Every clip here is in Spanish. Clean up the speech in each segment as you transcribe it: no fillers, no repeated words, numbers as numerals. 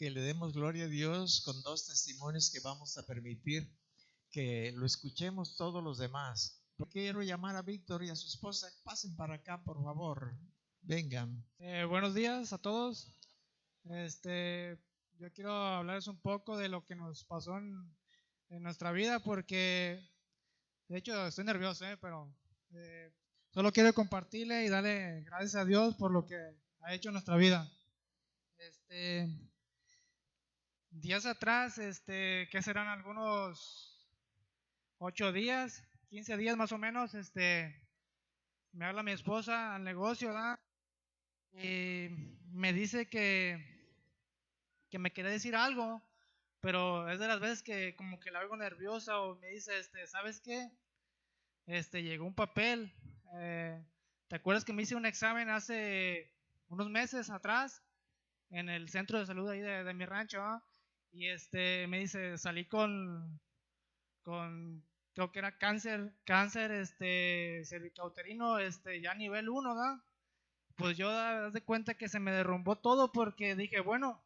que le demos gloria a Dios con dos testimonios que vamos a permitir que lo escuchemos todos los demás. Quiero llamar a Víctor y a su esposa. Pasen para acá, por favor. Vengan. Buenos días a todos. Yo quiero hablarles un poco de lo que nos pasó en nuestra vida, porque de hecho estoy nervioso, pero solo quiero compartirle y darle gracias a Dios por lo que ha hecho en nuestra vida. Días atrás, que serán algunos 8 días, 15 días más o menos, me habla mi esposa al negocio, ¿verdad? Y me dice que me quiere decir algo, pero es de las veces que como que la oigo nerviosa, o me dice, ¿sabes qué? Llegó un papel. ¿Te acuerdas que me hice un examen hace unos meses atrás en el centro de salud ahí de mi rancho, ¿ah? Y me dice, salí con creo que era cáncer cervicouterino, ya nivel 1, ¿verdad? Pues yo haz de cuenta que se me derrumbó todo, porque dije, bueno,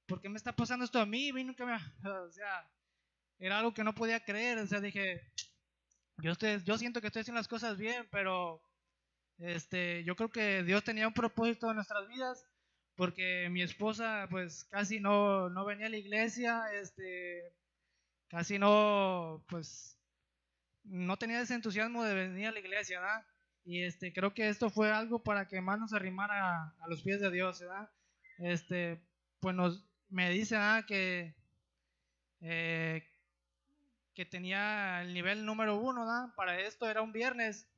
¿por qué me está pasando esto a mí? O sea, era algo que no podía creer. O sea, dije, yo siento que estoy haciendo las cosas bien, pero yo creo que Dios tenía un propósito en nuestras vidas, porque mi esposa pues casi no venía a la iglesia, casi no, pues no tenía ese entusiasmo de venir a la iglesia, ¿verdad? Y creo que esto fue algo para que más nos arrimara a los pies de Dios, ¿verdad? Pues me dice, eh, que tenía el nivel número 1, ¿verdad? Para esto era un viernes.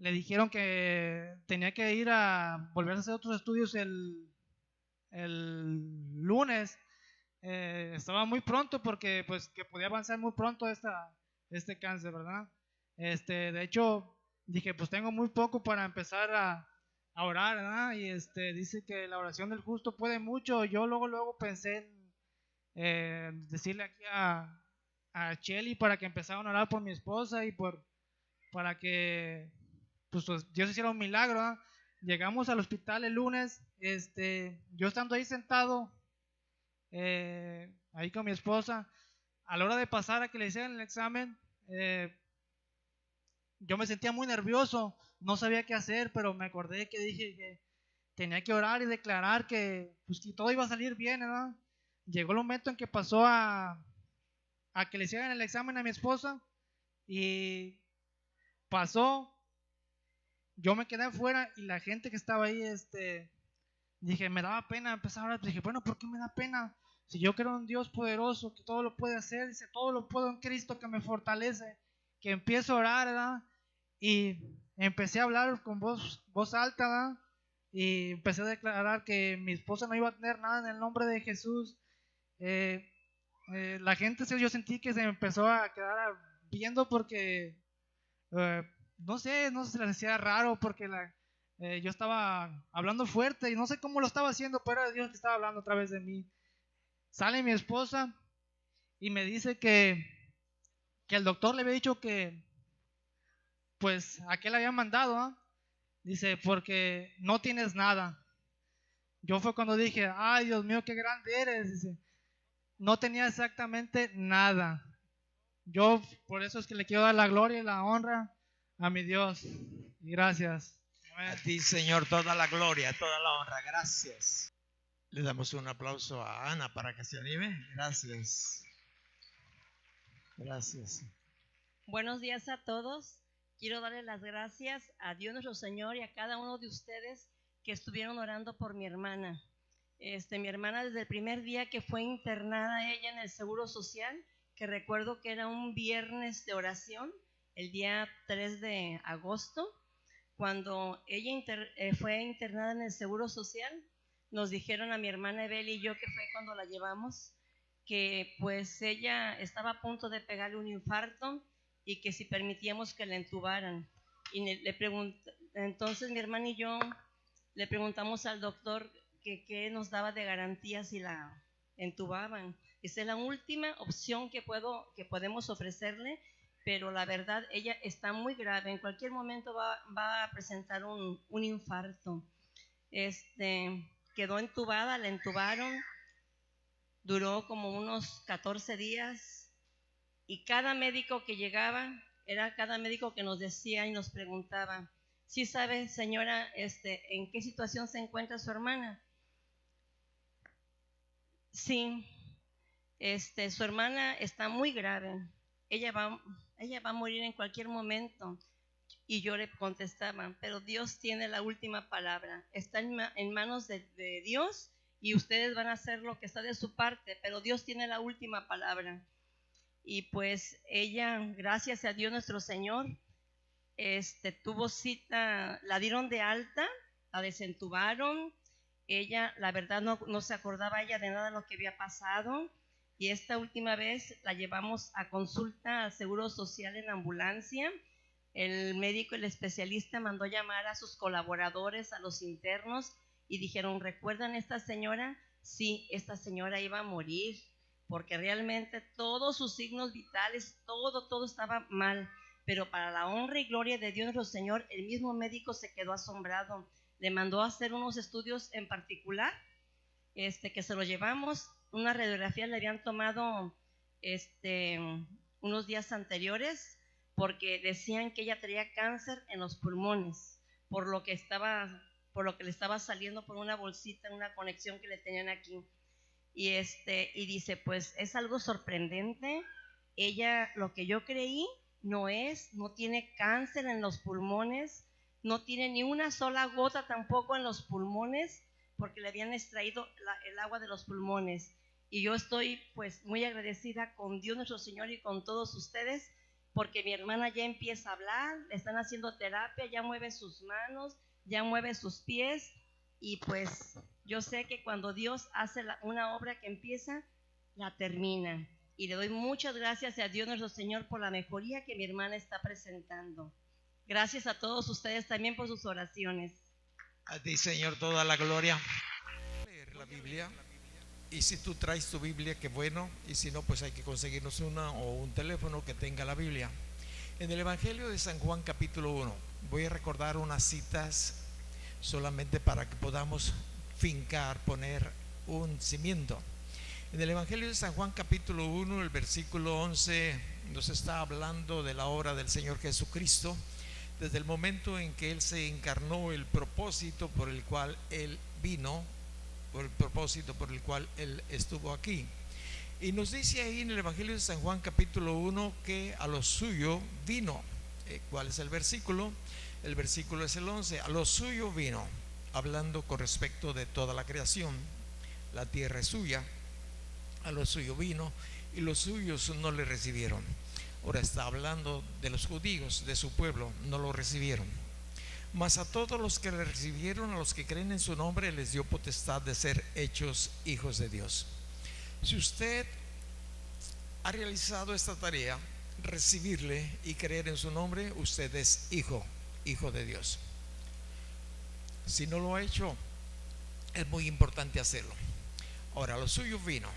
Le dijeron que tenía que ir a volver a hacer otros estudios el lunes. Estaba muy pronto, porque pues que podía avanzar muy pronto este cáncer, ¿verdad? De hecho, dije, pues tengo muy poco para empezar a orar, ¿verdad? Y dice que la oración del justo puede mucho. Yo luego pensé en decirle aquí a Shelly para que empezaran a orar por mi esposa y para que pues Dios hiciera un milagro, ¿verdad? Llegamos al hospital el lunes, yo estando ahí sentado, ahí con mi esposa, a la hora de pasar a que le hicieran el examen, yo me sentía muy nervioso, no sabía qué hacer, pero me acordé que dije que tenía que orar y declarar pues, que todo iba a salir bien, ¿verdad? Llegó el momento en que pasó a que le hicieran el examen a mi esposa, y pasó. Yo me quedé afuera y la gente que estaba ahí, dije, me daba pena empezar a orar. Dije, bueno, ¿por qué me da pena? Si yo creo en un Dios poderoso que todo lo puede hacer, dice, todo lo puedo en Cristo que me fortalece, que empiezo a orar, ¿verdad? Y empecé a hablar con voz alta, ¿verdad? Y empecé a declarar que mi esposa no iba a tener nada en el nombre de Jesús. La gente, yo sentí que se me empezó a quedar viendo, porque no sé si les hacía raro, porque yo estaba hablando fuerte y no sé cómo lo estaba haciendo, pero era Dios que estaba hablando a través de mí. Sale mi esposa y me dice que el doctor le había dicho que pues a qué le había mandado, ¿ah? Dice, porque no tienes nada. Yo fue cuando dije, ay Dios mío, qué grande eres. Dice, no tenía exactamente nada. Yo por eso es que le quiero dar la gloria y la honra a mi Dios. Y gracias. A ti, Señor, toda la gloria, toda la honra. Gracias. Le damos un aplauso a Ana para que se anime. Gracias. Gracias. Buenos días a todos. Quiero darle las gracias a Dios nuestro Señor y a cada uno de ustedes que estuvieron orando por mi hermana. Mi hermana, desde el primer día que fue internada ella en el Seguro Social, que recuerdo que era un viernes de oración, el día 3 de agosto, cuando ella fue internada en el Seguro Social, nos dijeron a mi hermana Ebel y yo, que fue cuando la llevamos, que pues ella estaba a punto de pegarle un infarto y que si permitíamos que la entubaran. Y entonces mi hermana y yo le preguntamos al doctor que qué nos daba de garantía si la entubaban. Esa es la última opción que podemos ofrecerle, pero la verdad ella está muy grave, en cualquier momento va a presentar un infarto. Que quedó entubada, la entubaron, duró como unos 14 días y cada médico que llegaba, era cada médico que nos decía y nos preguntaba, ¿sí sabe, señora, en qué situación se encuentra su hermana? Sí, su hermana está muy grave, ella va a morir en cualquier momento. Y yo le contestaba, pero Dios tiene la última palabra, está en manos de Dios y ustedes van a hacer lo que está de su parte, pero Dios tiene la última palabra. Y pues ella, gracias a Dios nuestro Señor, tuvo cita, la dieron de alta, la desentubaron, ella la verdad no se acordaba ella de nada de lo que había pasado, y esta última vez la llevamos a consulta al Seguro Social en ambulancia. El médico, el especialista, mandó llamar a sus colaboradores, a los internos, y dijeron, ¿recuerdan esta señora? Sí, esta señora iba a morir, porque realmente todos sus signos vitales, todo estaba mal. Pero para la honra y gloria de Dios nuestro Señor, el mismo médico se quedó asombrado. Le mandó a hacer unos estudios en particular, que se los llevamos. Una radiografía le habían tomado unos días anteriores, porque decían que ella tenía cáncer en los pulmones, por lo que le estaba saliendo por una bolsita, una conexión que le tenían aquí. Y dice, pues es algo sorprendente, ella, lo que yo creí, no tiene cáncer en los pulmones, no tiene ni una sola gota tampoco en los pulmones, porque le habían extraído el agua de los pulmones. Y yo estoy pues muy agradecida con Dios nuestro Señor y con todos ustedes, porque mi hermana ya empieza a hablar, le están haciendo terapia, ya mueve sus manos, ya mueve sus pies, y pues yo sé que cuando Dios hace una obra que empieza, la termina. Y le doy muchas gracias a Dios nuestro Señor por la mejoría que mi hermana está presentando. Gracias a todos ustedes también por sus oraciones. A ti, Señor, toda la gloria. Leer la Biblia. Y si tú traes tu Biblia, qué bueno, y si no, pues hay que conseguirnos una o un teléfono que tenga la Biblia. En el Evangelio de San Juan capítulo 1, voy a recordar unas citas solamente para que podamos poner un cimiento. En el Evangelio de San Juan capítulo 1, el versículo 11, nos está hablando de la obra del Señor Jesucristo, desde el momento en que Él se encarnó, el propósito por el cual Él vino, por el propósito por el cual Él estuvo aquí. Y nos dice ahí en el Evangelio de San Juan capítulo 1 que a lo suyo vino. ¿Cuál es el versículo? El versículo es el 11. A lo suyo vino, hablando con respecto de toda la creación. La tierra es suya, a lo suyo vino y los suyos no le recibieron. Ahora está hablando de los judíos, de su pueblo, no lo recibieron. Mas a todos los que le recibieron, a los que creen en su nombre, les dio potestad de ser hechos hijos de Dios. Si usted ha realizado esta tarea, recibirle y creer en su nombre, usted es hijo de Dios. Si no lo ha hecho, es muy importante hacerlo. Ahora, lo suyo vino.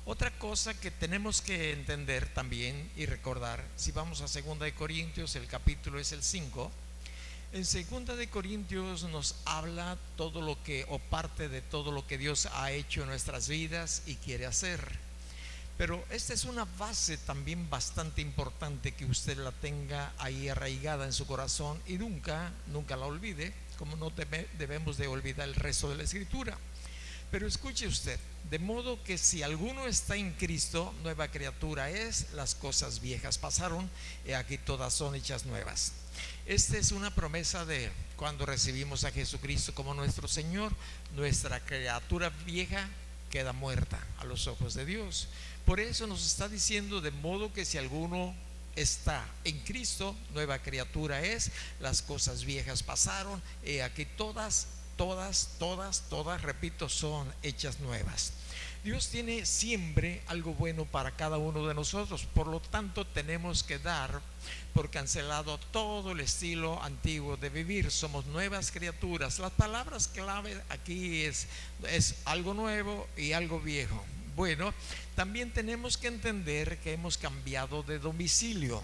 Otra cosa que tenemos que entender también y recordar, si vamos a 2 de Corintios, el capítulo es el 5. En 2 de Corintios nos habla todo lo que, o parte de todo lo que Dios ha hecho en nuestras vidas y quiere hacer. Pero esta es una base también bastante importante, que usted la tenga ahí arraigada en su corazón y nunca la olvide, como no debemos de olvidar el resto de la Escritura. Pero escuche usted, de modo que si alguno está en Cristo, nueva criatura es, las cosas viejas pasaron, y aquí todas son hechas nuevas. Esta es una promesa de cuando recibimos a Jesucristo como nuestro Señor. Nuestra criatura vieja queda muerta a los ojos de Dios. Por eso nos está diciendo, de modo que si alguno está en Cristo, nueva criatura es, las cosas viejas pasaron, y aquí todas, repito, son hechas nuevas. Dios tiene siempre algo bueno para cada uno de nosotros. Por lo tanto, tenemos que dar por cancelado todo el estilo antiguo de vivir. Somos nuevas criaturas. Las palabras clave aquí es algo nuevo y algo viejo. Bueno, también tenemos que entender que hemos cambiado de domicilio.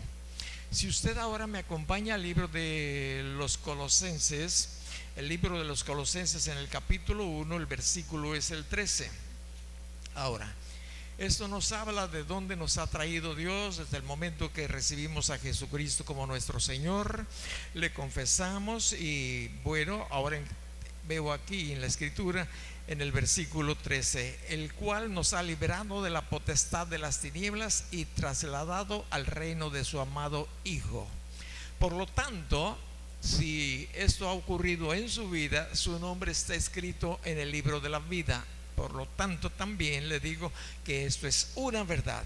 Si usted ahora me acompaña al libro de los Colosenses, El libro de los Colosenses, en el capítulo 1, el versículo es el 13. Ahora, esto nos habla de dónde nos ha traído Dios desde el momento que recibimos a Jesucristo como nuestro Señor, le confesamos. Y bueno, ahora veo aquí en la escritura, en el versículo 13, el cual nos ha liberado de la potestad de las tinieblas y trasladado al reino de su amado Hijo. Por lo tanto, si esto ha ocurrido en su vida, su nombre está escrito en el libro de la vida. Por lo tanto, también le digo que esto es una verdad.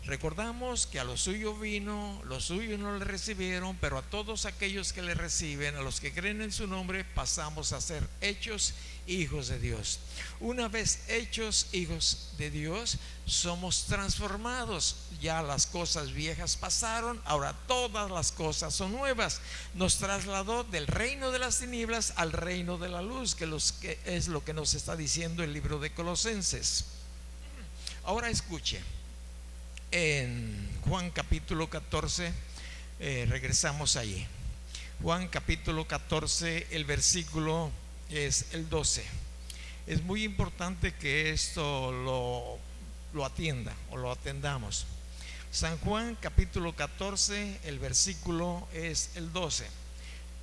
Recordamos que a los suyos vino, los suyos no le recibieron, pero a todos aquellos que le reciben, a los que creen en su nombre, pasamos a ser hechos hijos de Dios. Una vez hechos hijos de Dios, somos transformados. Ya las cosas viejas pasaron, ahora todas las cosas son nuevas. Nos trasladó del reino de las tinieblas al reino de la luz, que es lo que nos está diciendo el libro de Colosenses. Ahora escuche. En Juan capítulo 14, regresamos allí. Juan capítulo 14, el versículo es el 12. Es muy importante que esto lo atienda o lo atendamos. San Juan capítulo 14, el versículo es el 12.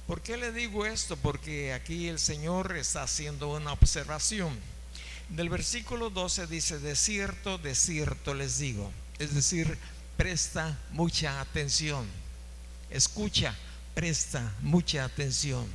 ¿Por qué le digo esto? Porque aquí el Señor está haciendo una observación. Del versículo 12 dice: de cierto les digo. Es decir, presta mucha atención. Escucha, presta mucha atención.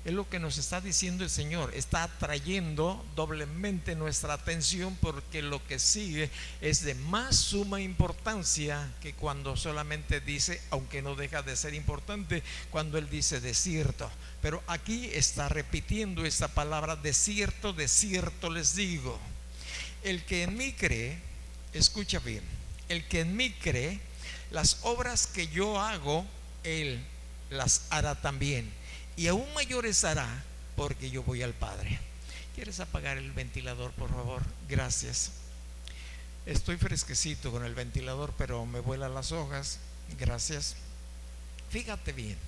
Es lo que nos está diciendo el Señor. Está atrayendo doblemente nuestra atención, porque lo que sigue es de más suma importancia que cuando solamente dice, aunque no deja de ser importante, cuando Él dice de cierto. Pero aquí está repitiendo esta palabra: de cierto les digo. El que en mí cree, escucha bien, el que en mí cree, las obras que yo hago, Él las hará también, y aún mayores hará, porque yo voy al Padre. ¿Quieres apagar el ventilador, por favor? Gracias. Estoy fresquecito con el ventilador, pero me vuelan las hojas. Gracias. Fíjate bien.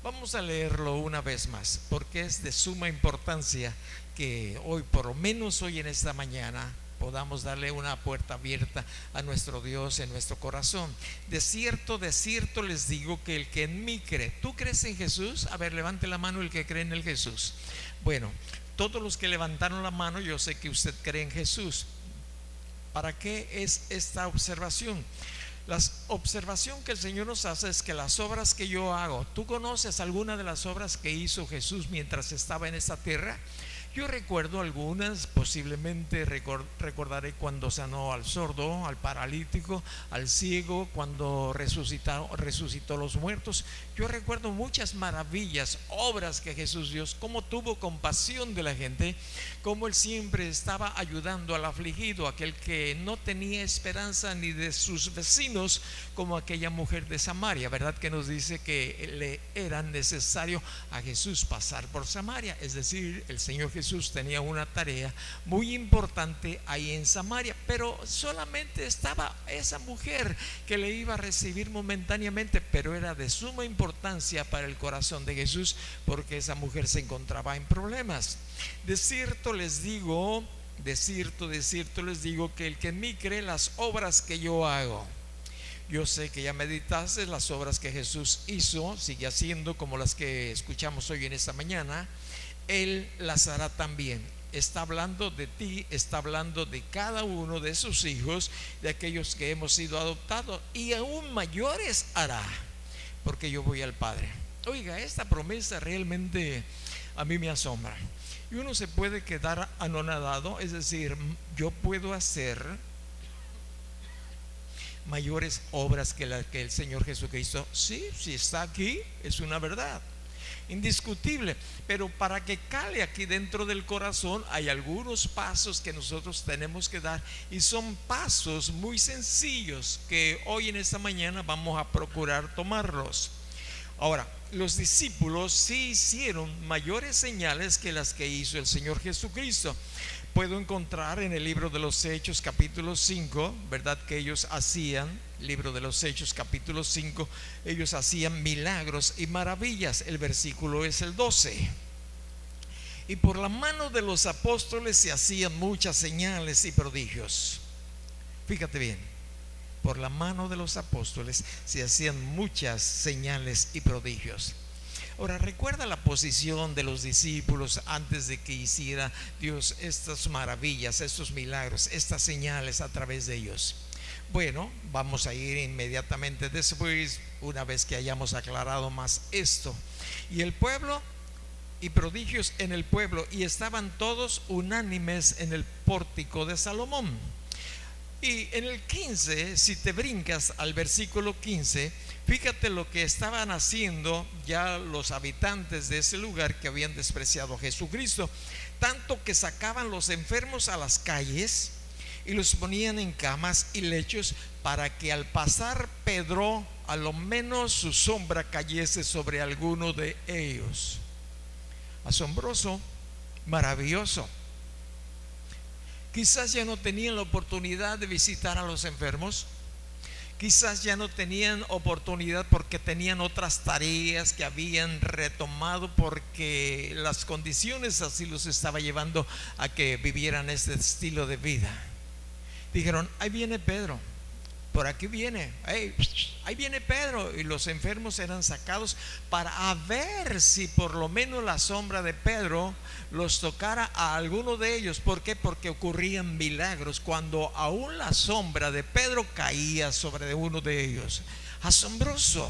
Vamos a leerlo una vez más, porque es de suma importancia que hoy, por lo menos hoy en esta mañana, podamos darle una puerta abierta a nuestro Dios en nuestro corazón. De cierto les digo que el que en mí cree. ¿Tú crees en Jesús? A ver, levante la mano el que cree en el Jesús. Bueno, todos los que levantaron la mano, yo sé que usted cree en Jesús. ¿Para qué es esta observación? La observación que el Señor nos hace es que las obras que yo hago, ¿tú conoces alguna de las obras que hizo Jesús mientras estaba en esta tierra? Yo recuerdo algunas, posiblemente recordaré cuando sanó al sordo, al paralítico, al ciego, cuando resucitó los muertos. Yo recuerdo muchas maravillas, obras que Jesús dio, cómo tuvo compasión de la gente, cómo Él siempre estaba ayudando al afligido, aquel que no tenía esperanza ni de sus vecinos, como aquella mujer de Samaria, ¿verdad? Que nos dice que le era necesario a Jesús pasar por Samaria, es decir, el Señor Jesús tenía una tarea muy importante ahí en Samaria, pero solamente estaba esa mujer que le iba a recibir momentáneamente, pero era de suma importancia para el corazón de Jesús, porque esa mujer se encontraba en problemas. De cierto les digo que el que en mí cree, las obras que yo hago. Yo sé que ya meditaste las obras que Jesús hizo, sigue haciendo, como las que escuchamos hoy en esta mañana. Él las hará también. Está hablando de ti, está hablando de cada uno de sus hijos, de aquellos que hemos sido adoptados, y aún mayores hará, porque yo voy al Padre. Oiga, esta promesa realmente a mí me asombra. Y uno se puede quedar anonadado, es decir, yo puedo hacer mayores obras que las que el Señor Jesucristo. Sí, si está aquí, es una verdad indiscutible, pero para que cale aquí dentro del corazón hay algunos pasos que nosotros tenemos que dar, y son pasos muy sencillos que hoy en esta mañana vamos a procurar tomarlos. Ahora, los discípulos sí hicieron mayores señales que las que hizo el Señor Jesucristo. Puedo encontrar en el libro de los Hechos capítulo 5, ¿verdad? Que ellos hacían, libro de los Hechos capítulo 5, ellos hacían milagros y maravillas. El versículo es el 12. Y por la mano de los apóstoles se hacían muchas señales y prodigios. Fíjate bien, por la mano de los apóstoles se hacían muchas señales y prodigios. Ahora, recuerda la posición de los discípulos antes de que hiciera Dios estas maravillas, estos milagros, estas señales a través de ellos. Bueno, vamos a ir inmediatamente después, una vez que hayamos aclarado más esto. Y el pueblo, y prodigios en el pueblo, y estaban todos unánimes en el pórtico de Salomón. Y en el 15, si te brincas al versículo 15, fíjate lo que estaban haciendo ya los habitantes de ese lugar que habían despreciado a Jesucristo, tanto que sacaban los enfermos a las calles y los ponían en camas y lechos, para que al pasar Pedro, a lo menos su sombra cayese sobre alguno de ellos. Asombroso, maravilloso. Quizás ya no tenían la oportunidad de visitar a los enfermos. Quizás ya no tenían oportunidad porque tenían otras tareas que habían retomado, porque las condiciones así los estaba llevando a que vivieran este estilo de vida. Dijeron: ahí viene Pedro, por aquí viene, ahí viene Pedro. Y los enfermos eran sacados para ver si por lo menos la sombra de Pedro los tocara a alguno de ellos. ¿Por qué? Porque ocurrían milagros cuando aún la sombra de Pedro caía sobre uno de ellos. Asombroso.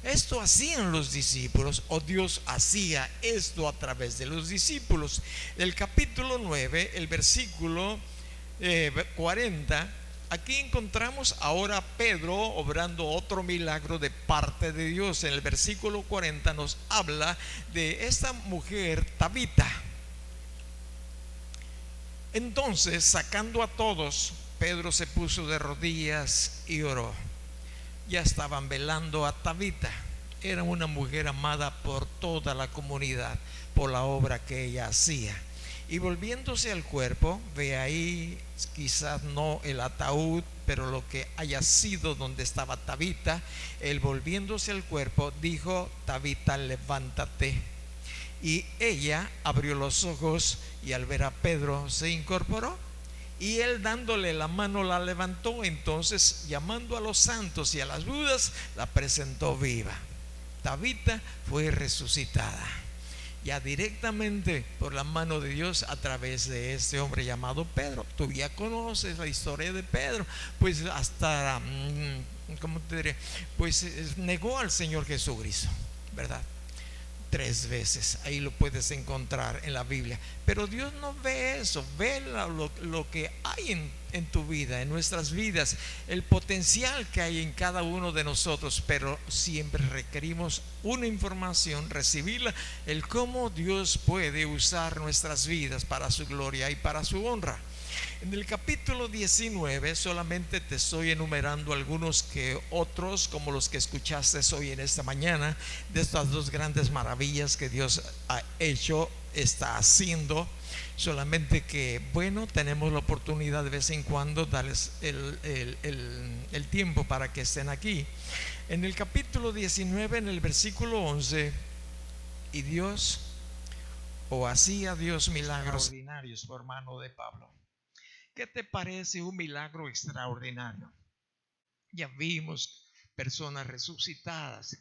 Esto hacían los discípulos, o Dios hacía esto a través de los discípulos. El capítulo 9, el versículo 40. Aquí encontramos ahora a Pedro obrando otro milagro de parte de Dios. En el versículo 40 nos habla de esta mujer Tabita. Entonces, sacando a todos, Pedro se puso de rodillas y oró. Ya estaban velando a Tabita. Era una mujer amada por toda la comunidad por la obra que ella hacía. Y volviéndose al cuerpo, ve ahí, quizás no el ataúd, pero lo que haya sido donde estaba Tabita. Él, volviéndose al cuerpo, dijo: Tabita, levántate. Y ella abrió los ojos, y al ver a Pedro se incorporó. Y él, dándole la mano, la levantó. Entonces, llamando a los santos y a las viudas, la presentó viva. Tabita fue resucitada, ya directamente por la mano de Dios, a través de este hombre llamado Pedro. Tú ya conoces la historia de Pedro, pues hasta, ¿cómo te diré? Pues negó al Señor Jesucristo, ¿verdad? 3 veces, ahí lo puedes encontrar en la Biblia. Pero Dios no ve eso, ve lo que hay en tu vida, en nuestras vidas, el potencial que hay en cada uno de nosotros. Pero siempre requerimos una información, recibirla, el cómo Dios puede usar nuestras vidas para su gloria y para su honra. En el capítulo 19 solamente te estoy enumerando algunos que otros, como los que escuchaste hoy en esta mañana, de estas 2 grandes maravillas que Dios ha hecho, está haciendo. Solamente que, bueno, tenemos la oportunidad de vez en cuando darles el tiempo para que estén aquí. En el capítulo 19, en el versículo 11, y Dios, o hacía Dios milagros extraordinarios por mano de Pablo. ¿Qué te parece un milagro extraordinario? Ya vimos personas resucitadas.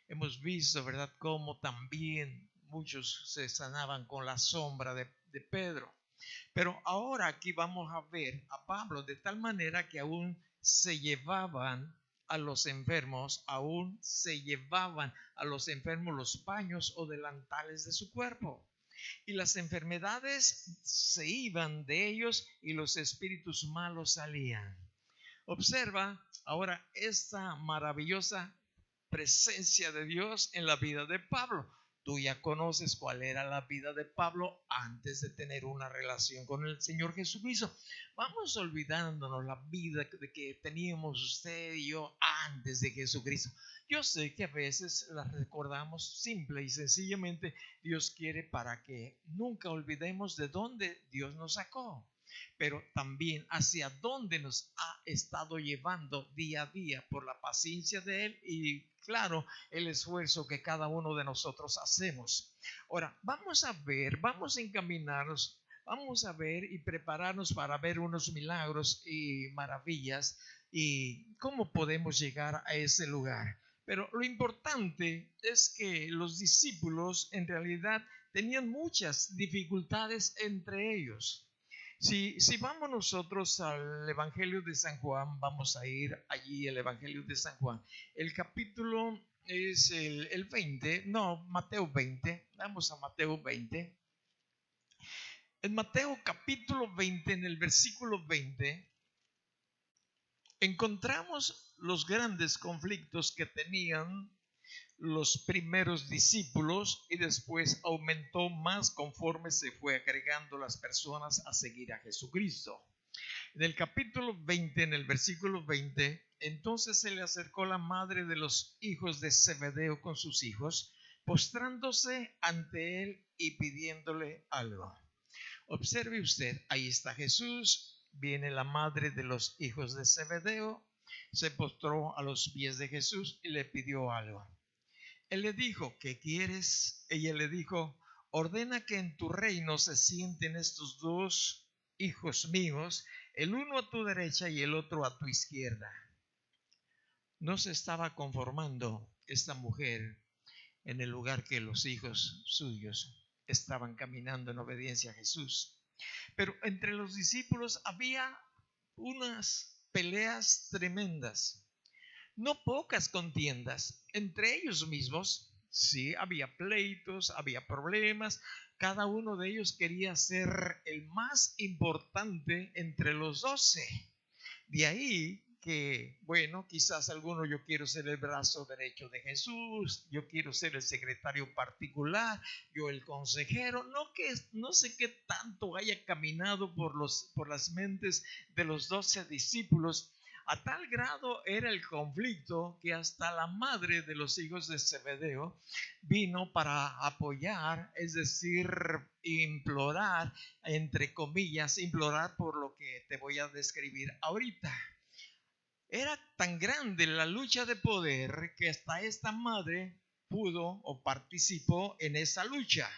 Hemos visto, ¿verdad?, cómo también muchos se sanaban con la sombra de Pedro. Pero ahora aquí vamos a ver a Pablo de tal manera que aún se llevaban a los enfermos, los paños o delantales de su cuerpo. Y las enfermedades se iban de ellos y los espíritus malos salían. Observa ahora esta maravillosa presencia de Dios en la vida de Pablo. Tú ya conoces cuál era la vida de Pablo antes de tener una relación con el Señor Jesucristo. Vamos olvidándonos la vida que teníamos usted y yo antes de Jesucristo. Yo sé que a veces la recordamos simple y sencillamente. Dios quiere para que nunca olvidemos de dónde Dios nos sacó, pero también hacia dónde nos ha estado llevando día a día por la paciencia de Él y, claro, el esfuerzo que cada uno de nosotros hacemos. Ahora, vamos a encaminarnos, vamos a ver y prepararnos para ver unos milagros y maravillas y cómo podemos llegar a ese lugar. Pero lo importante es que los discípulos en realidad tenían muchas dificultades entre ellos. Si vamos nosotros al Evangelio de San Juan, vamos a ir allí al Evangelio de San Juan. El capítulo es el 20, no, Mateo 20. Vamos a Mateo 20. En Mateo capítulo 20, en el versículo 20, encontramos los grandes conflictos que tenían los primeros discípulos y después aumentó más conforme se fue agregando las personas a seguir a Jesucristo. En el capítulo 20, en el versículo 20, entonces se le acercó la madre de los hijos de Zebedeo con sus hijos, postrándose ante él y pidiéndole algo. Observe usted, ahí está Jesús, viene la madre de los hijos de Zebedeo, se postró a los pies de Jesús y le pidió algo. Él le dijo, ¿qué quieres? Ella le dijo, ordena que en tu reino se sienten estos dos hijos míos, el uno a tu derecha y el otro a tu izquierda. No se estaba conformando esta mujer en el lugar que los hijos suyos estaban caminando en obediencia a Jesús. Pero entre los discípulos había unas peleas tremendas. No pocas contiendas entre ellos mismos. Sí, había pleitos, había problemas. Cada uno de ellos quería ser el más importante entre los 12. De ahí que, bueno, quizás alguno, yo quiero ser el brazo derecho de Jesús, yo quiero ser el secretario particular, yo el consejero. No sé qué tanto haya caminado por las mentes de los 12 discípulos. A tal grado era el conflicto que hasta la madre de los hijos de Zebedeo vino para apoyar, es decir, implorar, entre comillas, implorar por lo que te voy a describir ahorita. Era tan grande la lucha de poder que hasta esta madre pudo o participó en esa lucha.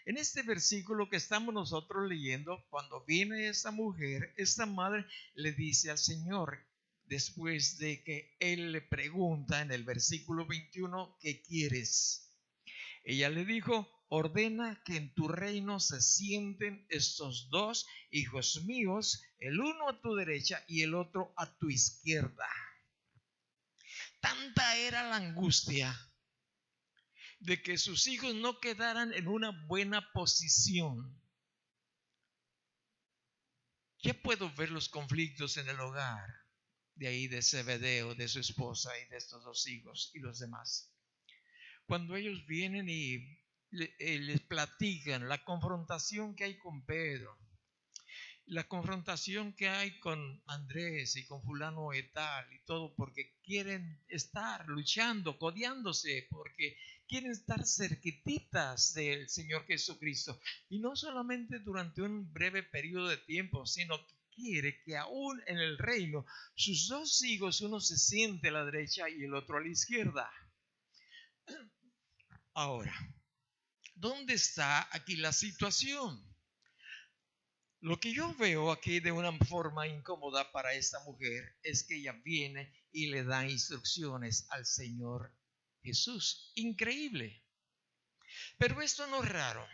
En este versículo que estamos nosotros leyendo, cuando viene esta mujer, esta madre le dice al Señor, después de que él le pregunta en el versículo 21, ¿qué quieres? Ella le dijo, ordena que en tu reino se sienten estos dos hijos míos, el uno a tu derecha y el otro a tu izquierda. Tanta era la angustia de que sus hijos no quedaran en una buena posición. Ya puedo ver los conflictos en el hogar de ahí de Zebedeo, de su esposa y de estos dos hijos y los demás. Cuando ellos vienen y les platican la confrontación que hay con Pedro, la confrontación que hay con Andrés y con fulano y tal y todo, porque quieren estar luchando, codeándose, porque quieren estar cerquititas del Señor Jesucristo, y no solamente durante un breve periodo de tiempo, sino que quiere que aún en el reino sus dos hijos, uno se siente a la derecha y el otro a la izquierda. Ahora, ¿dónde está aquí la situación? Lo que yo veo aquí de una forma incómoda para esta mujer es que ella viene y le da instrucciones al Señor Jesús. Increíble. Pero esto no es raro.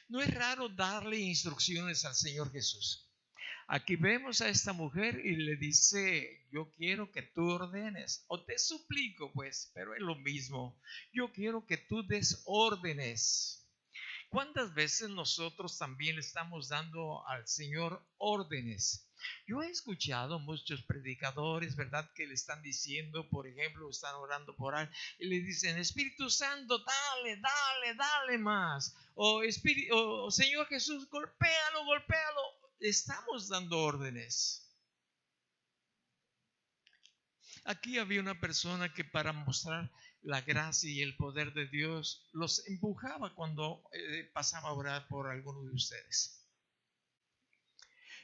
No es raro darle instrucciones al Señor Jesús. Aquí vemos a esta mujer y le dice, yo quiero que tú ordenes, o te suplico pues, pero es lo mismo, yo quiero que tú des órdenes. ¿Cuántas veces nosotros también le estamos dando al Señor órdenes? Yo he escuchado muchos predicadores, ¿verdad? Que le están diciendo, por ejemplo, están orando por alguien y le dicen, Espíritu Santo, dale, dale, dale más. O, o Señor Jesús, golpéalo, golpéalo. Estamos dando órdenes. Aquí había una persona que para mostrar la gracia y el poder de Dios los empujaba cuando pasaba a orar por alguno de ustedes.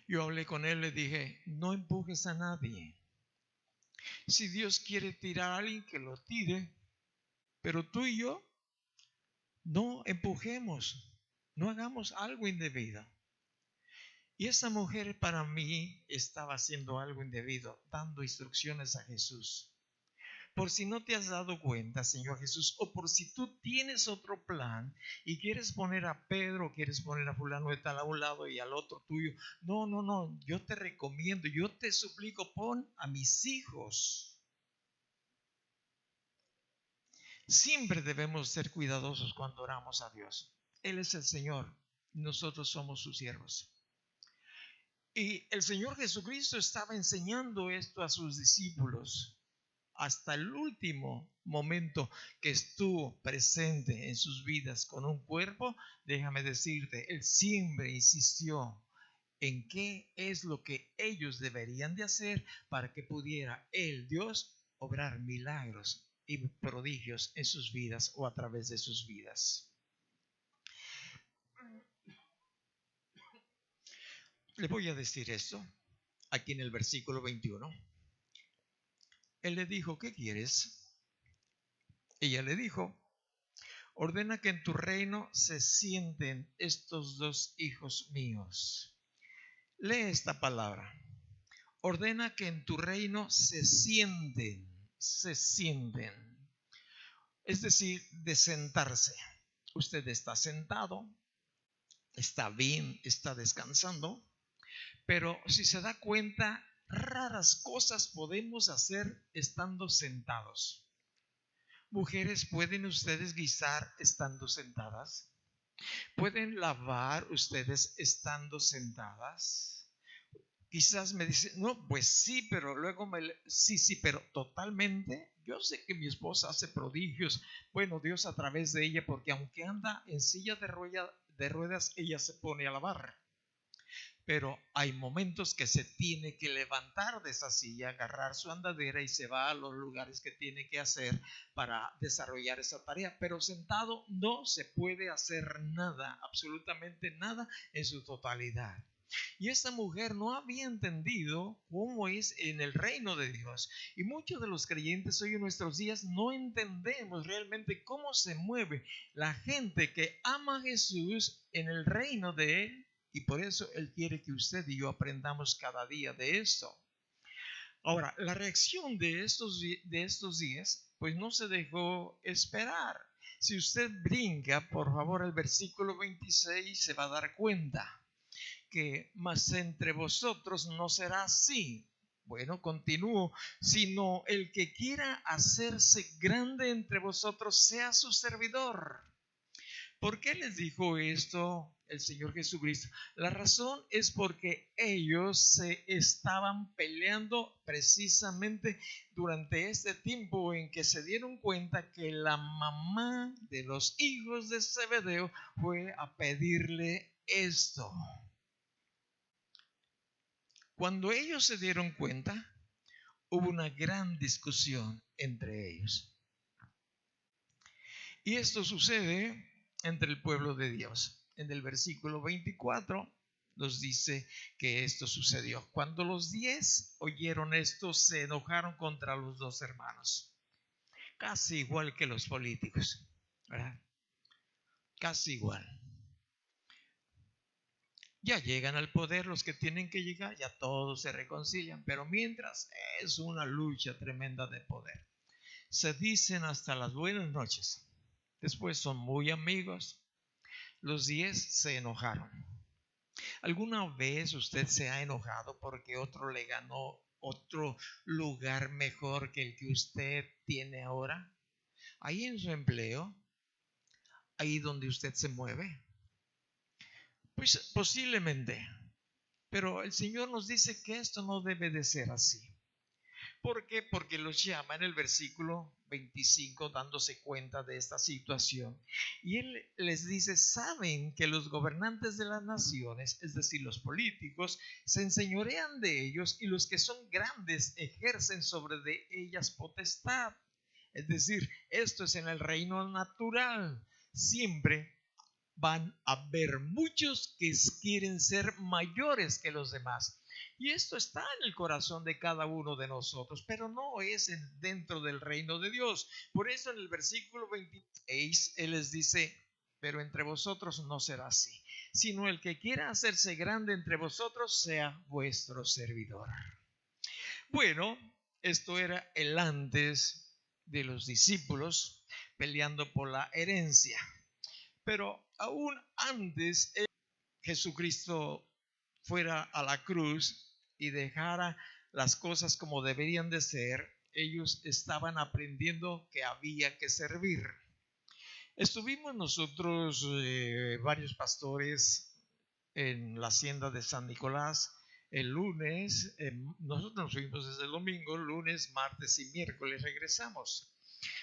Yo hablé con él, le dije, no empujes a nadie. Si Dios quiere tirar a alguien, que lo tire, pero tú y yo no empujemos, no hagamos algo indebido. Y esa mujer para mí estaba haciendo algo indebido, dando instrucciones a Jesús. Por si no te has dado cuenta, Señor Jesús, o por si tú tienes otro plan y quieres poner a Pedro, quieres poner a fulano de tal a un lado y al otro tuyo. No, no, no, yo te recomiendo, yo te suplico, pon a mis hijos. Siempre debemos ser cuidadosos cuando oramos a Dios. Él es el Señor, nosotros somos sus siervos. Y el Señor Jesucristo estaba enseñando esto a sus discípulos hasta el último momento que estuvo presente en sus vidas con un cuerpo. Déjame decirte, Él siempre insistió en qué es lo que ellos deberían de hacer para que pudiera el Dios obrar milagros y prodigios en sus vidas o a través de sus vidas. Le voy a decir esto aquí en el versículo 21. Él le dijo, ¿qué quieres? Ella le dijo, ordena que en tu reino se sienten estos dos hijos míos. Lee esta palabra. Ordena que en tu reino se sienten. Es decir, de sentarse. Usted está sentado, está bien, está descansando, pero si se da cuenta, raras cosas podemos hacer estando sentados. Mujeres, ¿pueden ustedes guisar estando sentadas? ¿Pueden lavar ustedes estando sentadas? Quizás me dicen, no, pues sí, pero luego sí, pero totalmente. Yo sé que mi esposa hace prodigios. Bueno, Dios a través de ella, porque aunque anda en silla de ruedas, ella se pone a lavar. Pero hay momentos que se tiene que levantar de esa silla, agarrar su andadera y se va a los lugares que tiene que hacer para desarrollar esa tarea. Pero sentado no se puede hacer nada, absolutamente nada en su totalidad. Y esta mujer no había entendido cómo es en el reino de Dios. Y muchos de los creyentes hoy en nuestros días no entendemos realmente cómo se mueve la gente que ama a Jesús en el reino de Él. Y por eso Él quiere que usted y yo aprendamos cada día de esto. Ahora, la reacción de estos días, pues no se dejó esperar. Si usted brinca, por favor, el versículo 26, se va a dar cuenta que mas entre vosotros no será así. Bueno, continúo, sino el que quiera hacerse grande entre vosotros sea su servidor. ¿Por qué les dijo esto el Señor Jesucristo? La razón es porque ellos se estaban peleando precisamente durante este tiempo en que se dieron cuenta que la mamá de los hijos de Zebedeo fue a pedirle esto. Cuando ellos se dieron cuenta, hubo una gran discusión entre ellos. Y esto sucede entre el pueblo de Dios. En el versículo 24 nos dice que esto sucedió. Cuando los 10 oyeron esto, se enojaron contra los dos hermanos. Casi igual que los políticos, ¿verdad? Casi igual. Ya llegan al poder los que tienen que llegar, ya todos se reconcilian, pero mientras es una lucha tremenda de poder. Se dicen hasta las buenas noches. Después son muy amigos. Los 10 se enojaron. ¿Alguna vez usted se ha enojado porque otro le ganó otro lugar mejor que el que usted tiene ahora? Ahí en su empleo, ahí donde usted se mueve. Pues posiblemente Pero el Señor nos dice que esto no debe de ser así. ¿Por qué? Porque los llama en el versículo 25 dándose cuenta de esta situación. Y Él les dice, saben que los gobernantes de las naciones, es decir, los políticos, se enseñorean de ellos y los que son grandes ejercen sobre de ellas potestad. Es decir, esto es en el reino natural. Siempre van a haber muchos que quieren ser mayores que los demás. Y esto está en el corazón de cada uno de nosotros, pero no es dentro del reino de Dios. Por eso en el versículo 26 Él les dice, pero entre vosotros no será así, sino el que quiera hacerse grande entre vosotros sea vuestro servidor. Bueno, esto era el antes de los discípulos peleando por la herencia. Pero aún antes Jesucristo fuera a la cruz y dejara las cosas como deberían de ser, ellos estaban aprendiendo que había que servir. Estuvimos nosotros, varios pastores, en la hacienda de San Nicolás el lunes. Nosotros nos fuimos desde el domingo, lunes, martes y miércoles regresamos.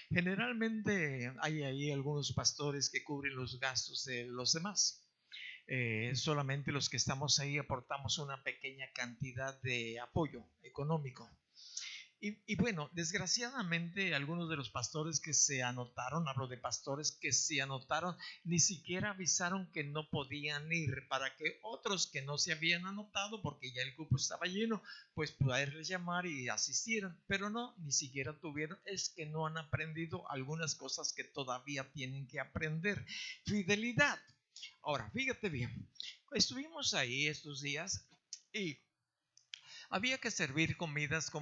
Generalmente hay ahí algunos pastores que cubren los gastos de los demás. Solamente los que estamos ahí aportamos una pequeña cantidad de apoyo económico. Y bueno, desgraciadamente algunos de los pastores que se anotaron, hablo de pastores que se anotaron, ni siquiera avisaron que no podían ir, para que otros que no se habían anotado, porque ya el cupo estaba lleno, pues poderles llamar y asistieran. Pero no, ni siquiera tuvieron. Es que no han aprendido algunas cosas que todavía tienen que aprender. Fidelidad. Ahora, fíjate bien, estuvimos ahí estos días y había que servir comidas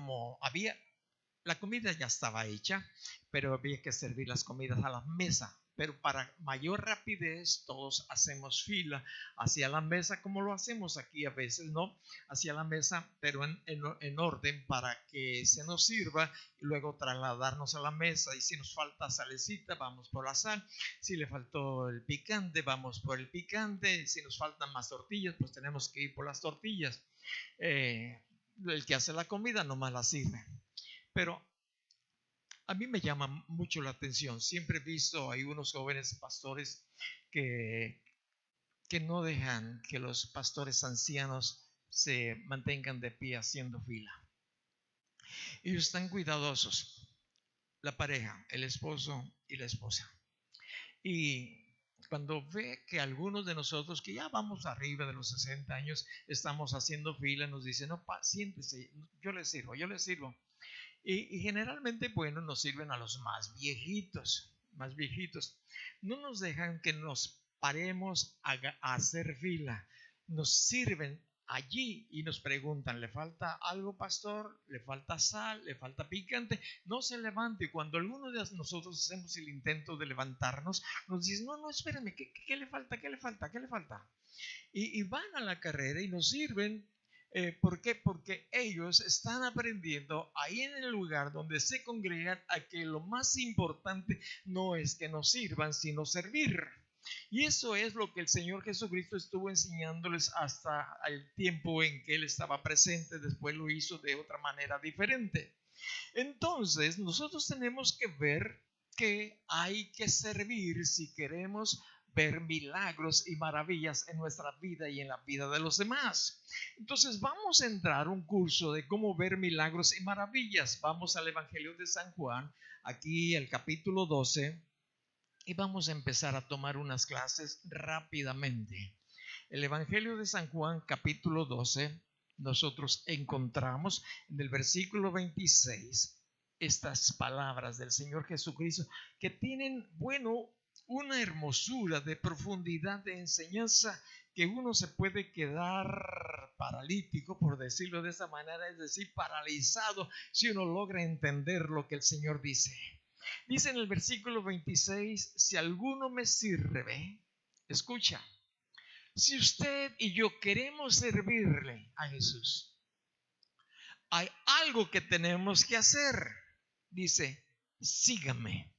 la comida ya estaba hecha, pero había que servir las comidas a la mesa. Pero para mayor rapidez, todos hacemos fila hacia la mesa, como lo hacemos aquí a veces, ¿no? Hacia la mesa, pero en orden para que se nos sirva y luego trasladarnos a la mesa. Y si nos falta salecita, vamos por la sal. Si le faltó el picante, vamos por el picante. Si nos faltan más tortillas, pues tenemos que ir por las tortillas. El que hace la comida nomás la sirve. Pero a mí me llama mucho la atención. Siempre he visto hay unos jóvenes pastores que no dejan que los pastores ancianos se mantengan de pie haciendo fila. Ellos están cuidadosos, la pareja, el esposo y la esposa. Y cuando ve que algunos de nosotros que ya vamos arriba de los 60 años estamos haciendo fila, nos dicen, no, siéntese, yo les sirvo. Y generalmente, bueno, nos sirven a los más viejitos. No nos dejan que nos paremos a hacer fila. Nos sirven allí y nos preguntan, ¿le falta algo, pastor? ¿Le falta sal? ¿Le falta picante? No se levante. Cuando alguno de nosotros hacemos el intento de levantarnos, nos dicen, no, espérame, ¿qué le falta? ¿Qué le falta? Y van a la carrera y nos sirven. ¿Por qué? Porque ellos están aprendiendo ahí en el lugar donde se congregan a que lo más importante no es que nos sirvan, sino servir. Y eso es lo que el Señor Jesucristo estuvo enseñándoles hasta el tiempo en que Él estaba presente. Después lo hizo de otra manera diferente. Entonces, nosotros tenemos que ver que hay que servir si queremos ver milagros y maravillas en nuestra vida y en la vida de los demás. Entonces vamos a entrar un curso de cómo ver milagros y maravillas. Vamos al Evangelio de San Juan, aquí el capítulo 12, y vamos a empezar a tomar unas clases rápidamente. El Evangelio de San Juan, capítulo 12, nosotros encontramos en el versículo 26 estas palabras del Señor Jesucristo que tienen, bueno, una hermosura de profundidad de enseñanza que uno se puede quedar paralítico, por decirlo de esa manera, es decir, paralizado, si uno logra entender lo que el Señor dice. Dice en el versículo 26, si alguno me sirve, escucha, si usted y yo queremos servirle a Jesús, hay algo que tenemos que hacer. Dice, sígame.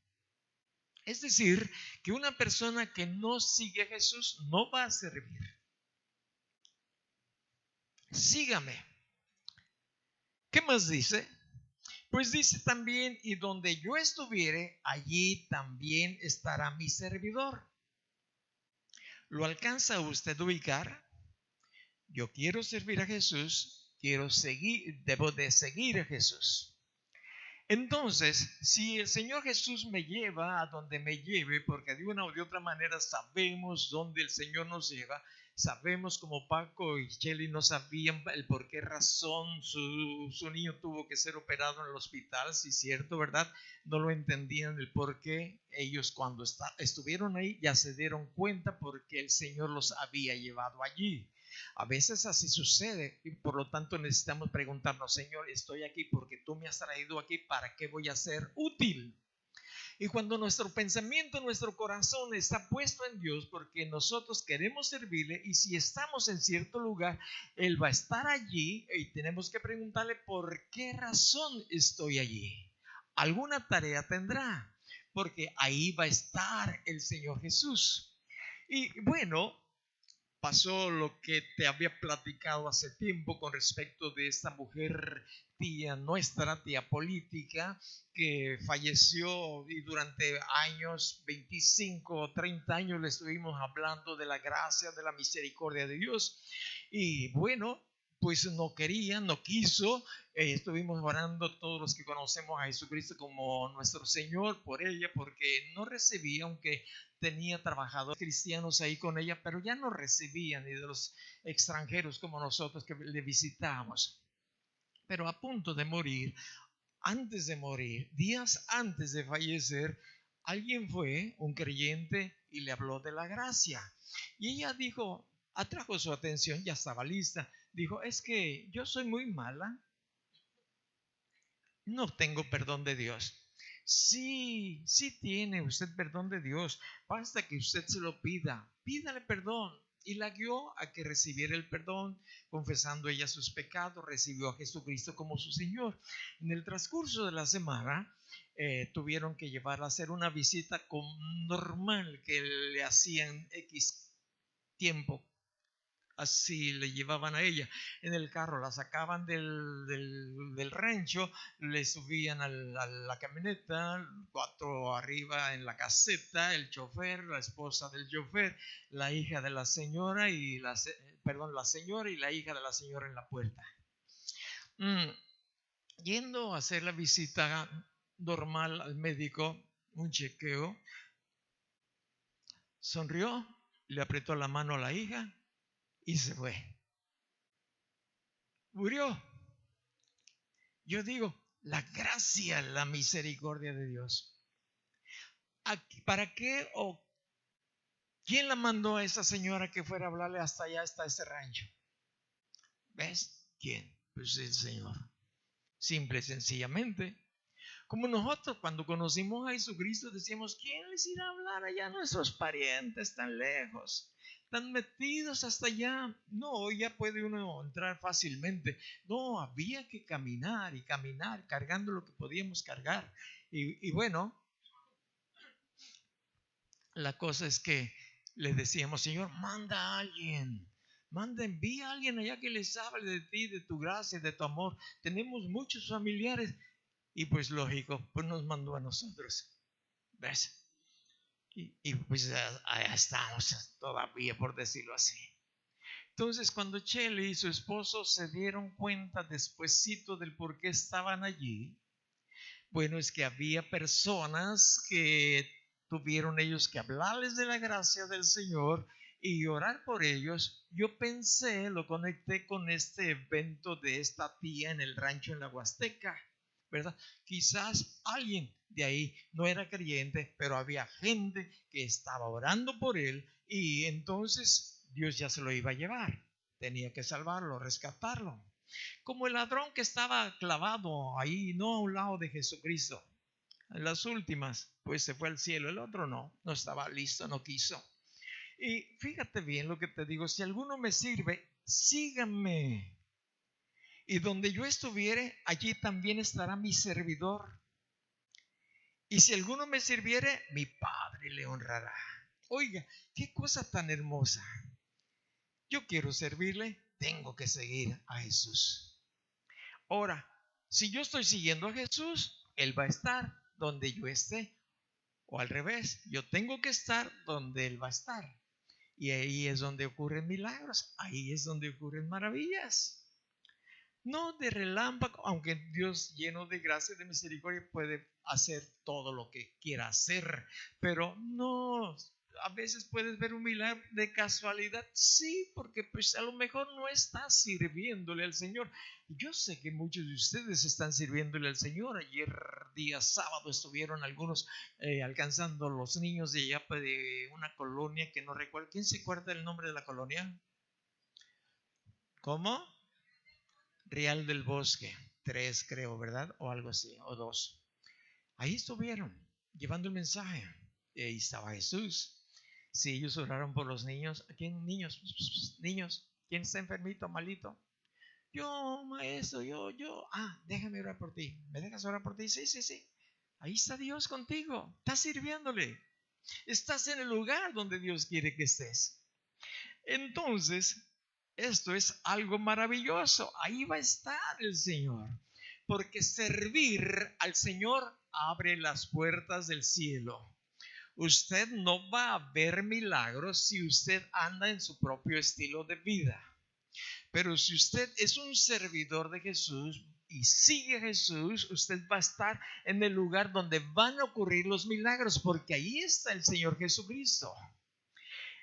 Es decir, que una persona que no sigue a Jesús no va a servir. sígame. ¿Qué más dice? Pues dice también, y donde yo estuviere, allí también estará mi servidor. ¿Lo alcanza usted a ubicar? Yo quiero servir a Jesús, debo de seguir a Jesús. Entonces, si el Señor Jesús me lleva a donde me lleve, porque de una o de otra manera sabemos dónde el Señor nos lleva, sabemos como Paco y Shelly no sabían el por qué razón su niño tuvo que ser operado en el hospital, sí, cierto, ¿verdad? No lo entendían el por qué. Ellos cuando estuvieron ahí ya se dieron cuenta porque el Señor los había llevado allí. A veces así sucede y por lo tanto necesitamos preguntarnos, Señor, estoy aquí porque tú me has traído aquí, ¿para qué voy a ser útil? Y cuando nuestro pensamiento, nuestro corazón está puesto en Dios porque nosotros queremos servirle, y si estamos en cierto lugar, Él va a estar allí y tenemos que preguntarle por qué razón estoy allí. Alguna tarea tendrá, porque ahí va a estar el Señor Jesús. Y bueno, pasó lo que te había platicado hace tiempo con respecto de esta mujer, nuestra tía política, que falleció, y durante años, 25 o 30 años, le estuvimos hablando de la gracia, de la misericordia de Dios. Y bueno, pues no quería, no quiso. Estuvimos orando todos los que conocemos a Jesucristo como nuestro Señor por ella, porque no recibía, aunque tenía trabajadores cristianos ahí con ella, pero ya no recibían ni de los extranjeros como nosotros que le visitábamos. Pero a punto de morir, antes de morir, días antes de fallecer, alguien fue, un creyente, y le habló de la gracia. Y ella dijo, atrajo su atención, ya estaba lista, dijo, es que yo soy muy mala, no tengo perdón de Dios. Sí, sí tiene usted perdón de Dios. Basta que usted se lo pida. Pídale perdón. Y la guió a que recibiera el perdón, confesando ella sus pecados, recibió a Jesucristo como su Señor. En el transcurso de la semana, tuvieron que llevarla a hacer una visita normal que le hacían X tiempo. Así le llevaban a ella en el carro, la sacaban del rancho, le subían a la camioneta, 4 arriba en la caseta, el chofer, la esposa del chofer, la hija de la señora y la señora y la hija de la señora en la puerta. Yendo a hacer la visita normal al médico, un chequeo, sonrió, le apretó la mano a la hija y se fue. Murió. Yo digo, la gracia, la misericordia de Dios. ¿Para qué o quién la mandó a esa señora que fuera a hablarle hasta allá, hasta ese rancho? ¿Ves? ¿Quién? Pues el Señor. Simple y sencillamente. Como nosotros cuando conocimos a Jesucristo decíamos, ¿quién les irá a hablar allá a nuestros parientes tan lejos? Están metidos hasta allá. No, ya puede uno entrar fácilmente. No, había que caminar y caminar, cargando lo que podíamos cargar. Y bueno, la cosa es que le decíamos, Señor, manda a alguien. Envía a alguien allá que les hable de ti, de tu gracia, de tu amor. Tenemos muchos familiares. Y pues lógico, pues nos mandó a nosotros. ¿Ves? Y pues allá estamos todavía, por decirlo así. Entonces cuando Shelly y su esposo se dieron cuenta despuesito del por qué estaban allí, bueno, es que había personas que tuvieron ellos que hablarles de la gracia del Señor y orar por ellos. Yo pensé, lo conecté con este evento de esta tía en el rancho en la Huasteca, ¿verdad? Quizás alguien de ahí no era creyente, pero había gente que estaba orando por él, y entonces Dios ya se lo iba a llevar. Tenía que salvarlo, rescatarlo. Como el ladrón que estaba clavado ahí, no a un lado de Jesucristo. En las últimas, pues se fue al cielo. El otro no estaba listo, no quiso. Y fíjate bien lo que te digo, si alguno me sirve, síganme. Y donde yo estuviere, allí también estará mi servidor. Y si alguno me sirviere, mi Padre le honrará. Oiga, qué cosa tan hermosa. Yo quiero servirle, tengo que seguir a Jesús. Ahora, si yo estoy siguiendo a Jesús, Él va a estar donde yo esté. O al revés, yo tengo que estar donde Él va a estar. Y ahí es donde ocurren milagros, ahí es donde ocurren maravillas. No de relámpago, aunque Dios lleno de gracia y de misericordia puede hacer todo lo que quiera hacer, pero no, a veces puedes ver un milagro de casualidad, sí, porque pues a lo mejor no estás sirviéndole al Señor. Yo sé que muchos de ustedes están sirviéndole al Señor. Ayer día sábado estuvieron algunos alcanzando los niños de allá de una colonia que no recuerdo. ¿Quién se acuerda el nombre de la colonia? ¿Cómo? Real del Bosque, 3 creo, ¿verdad? O algo así, o 2. Ahí estuvieron llevando el mensaje. Y ahí estaba Jesús. Sí, ellos oraron por los niños. ¿Quién? Niños, niños. ¿Quién está enfermito, malito? Yo, maestro, yo. Déjame orar por ti. ¿Me dejas orar por ti? Sí. Ahí está Dios contigo. Estás sirviéndole. Estás en el lugar donde Dios quiere que estés. Entonces, esto es algo maravilloso. Ahí va a estar el Señor. Porque servir al Señor abre las puertas del cielo. Usted no va a ver milagros si usted anda en su propio estilo de vida. Pero si usted es un servidor de Jesús y sigue a Jesús, usted va a estar en el lugar donde van a ocurrir los milagros, porque ahí está el Señor Jesucristo.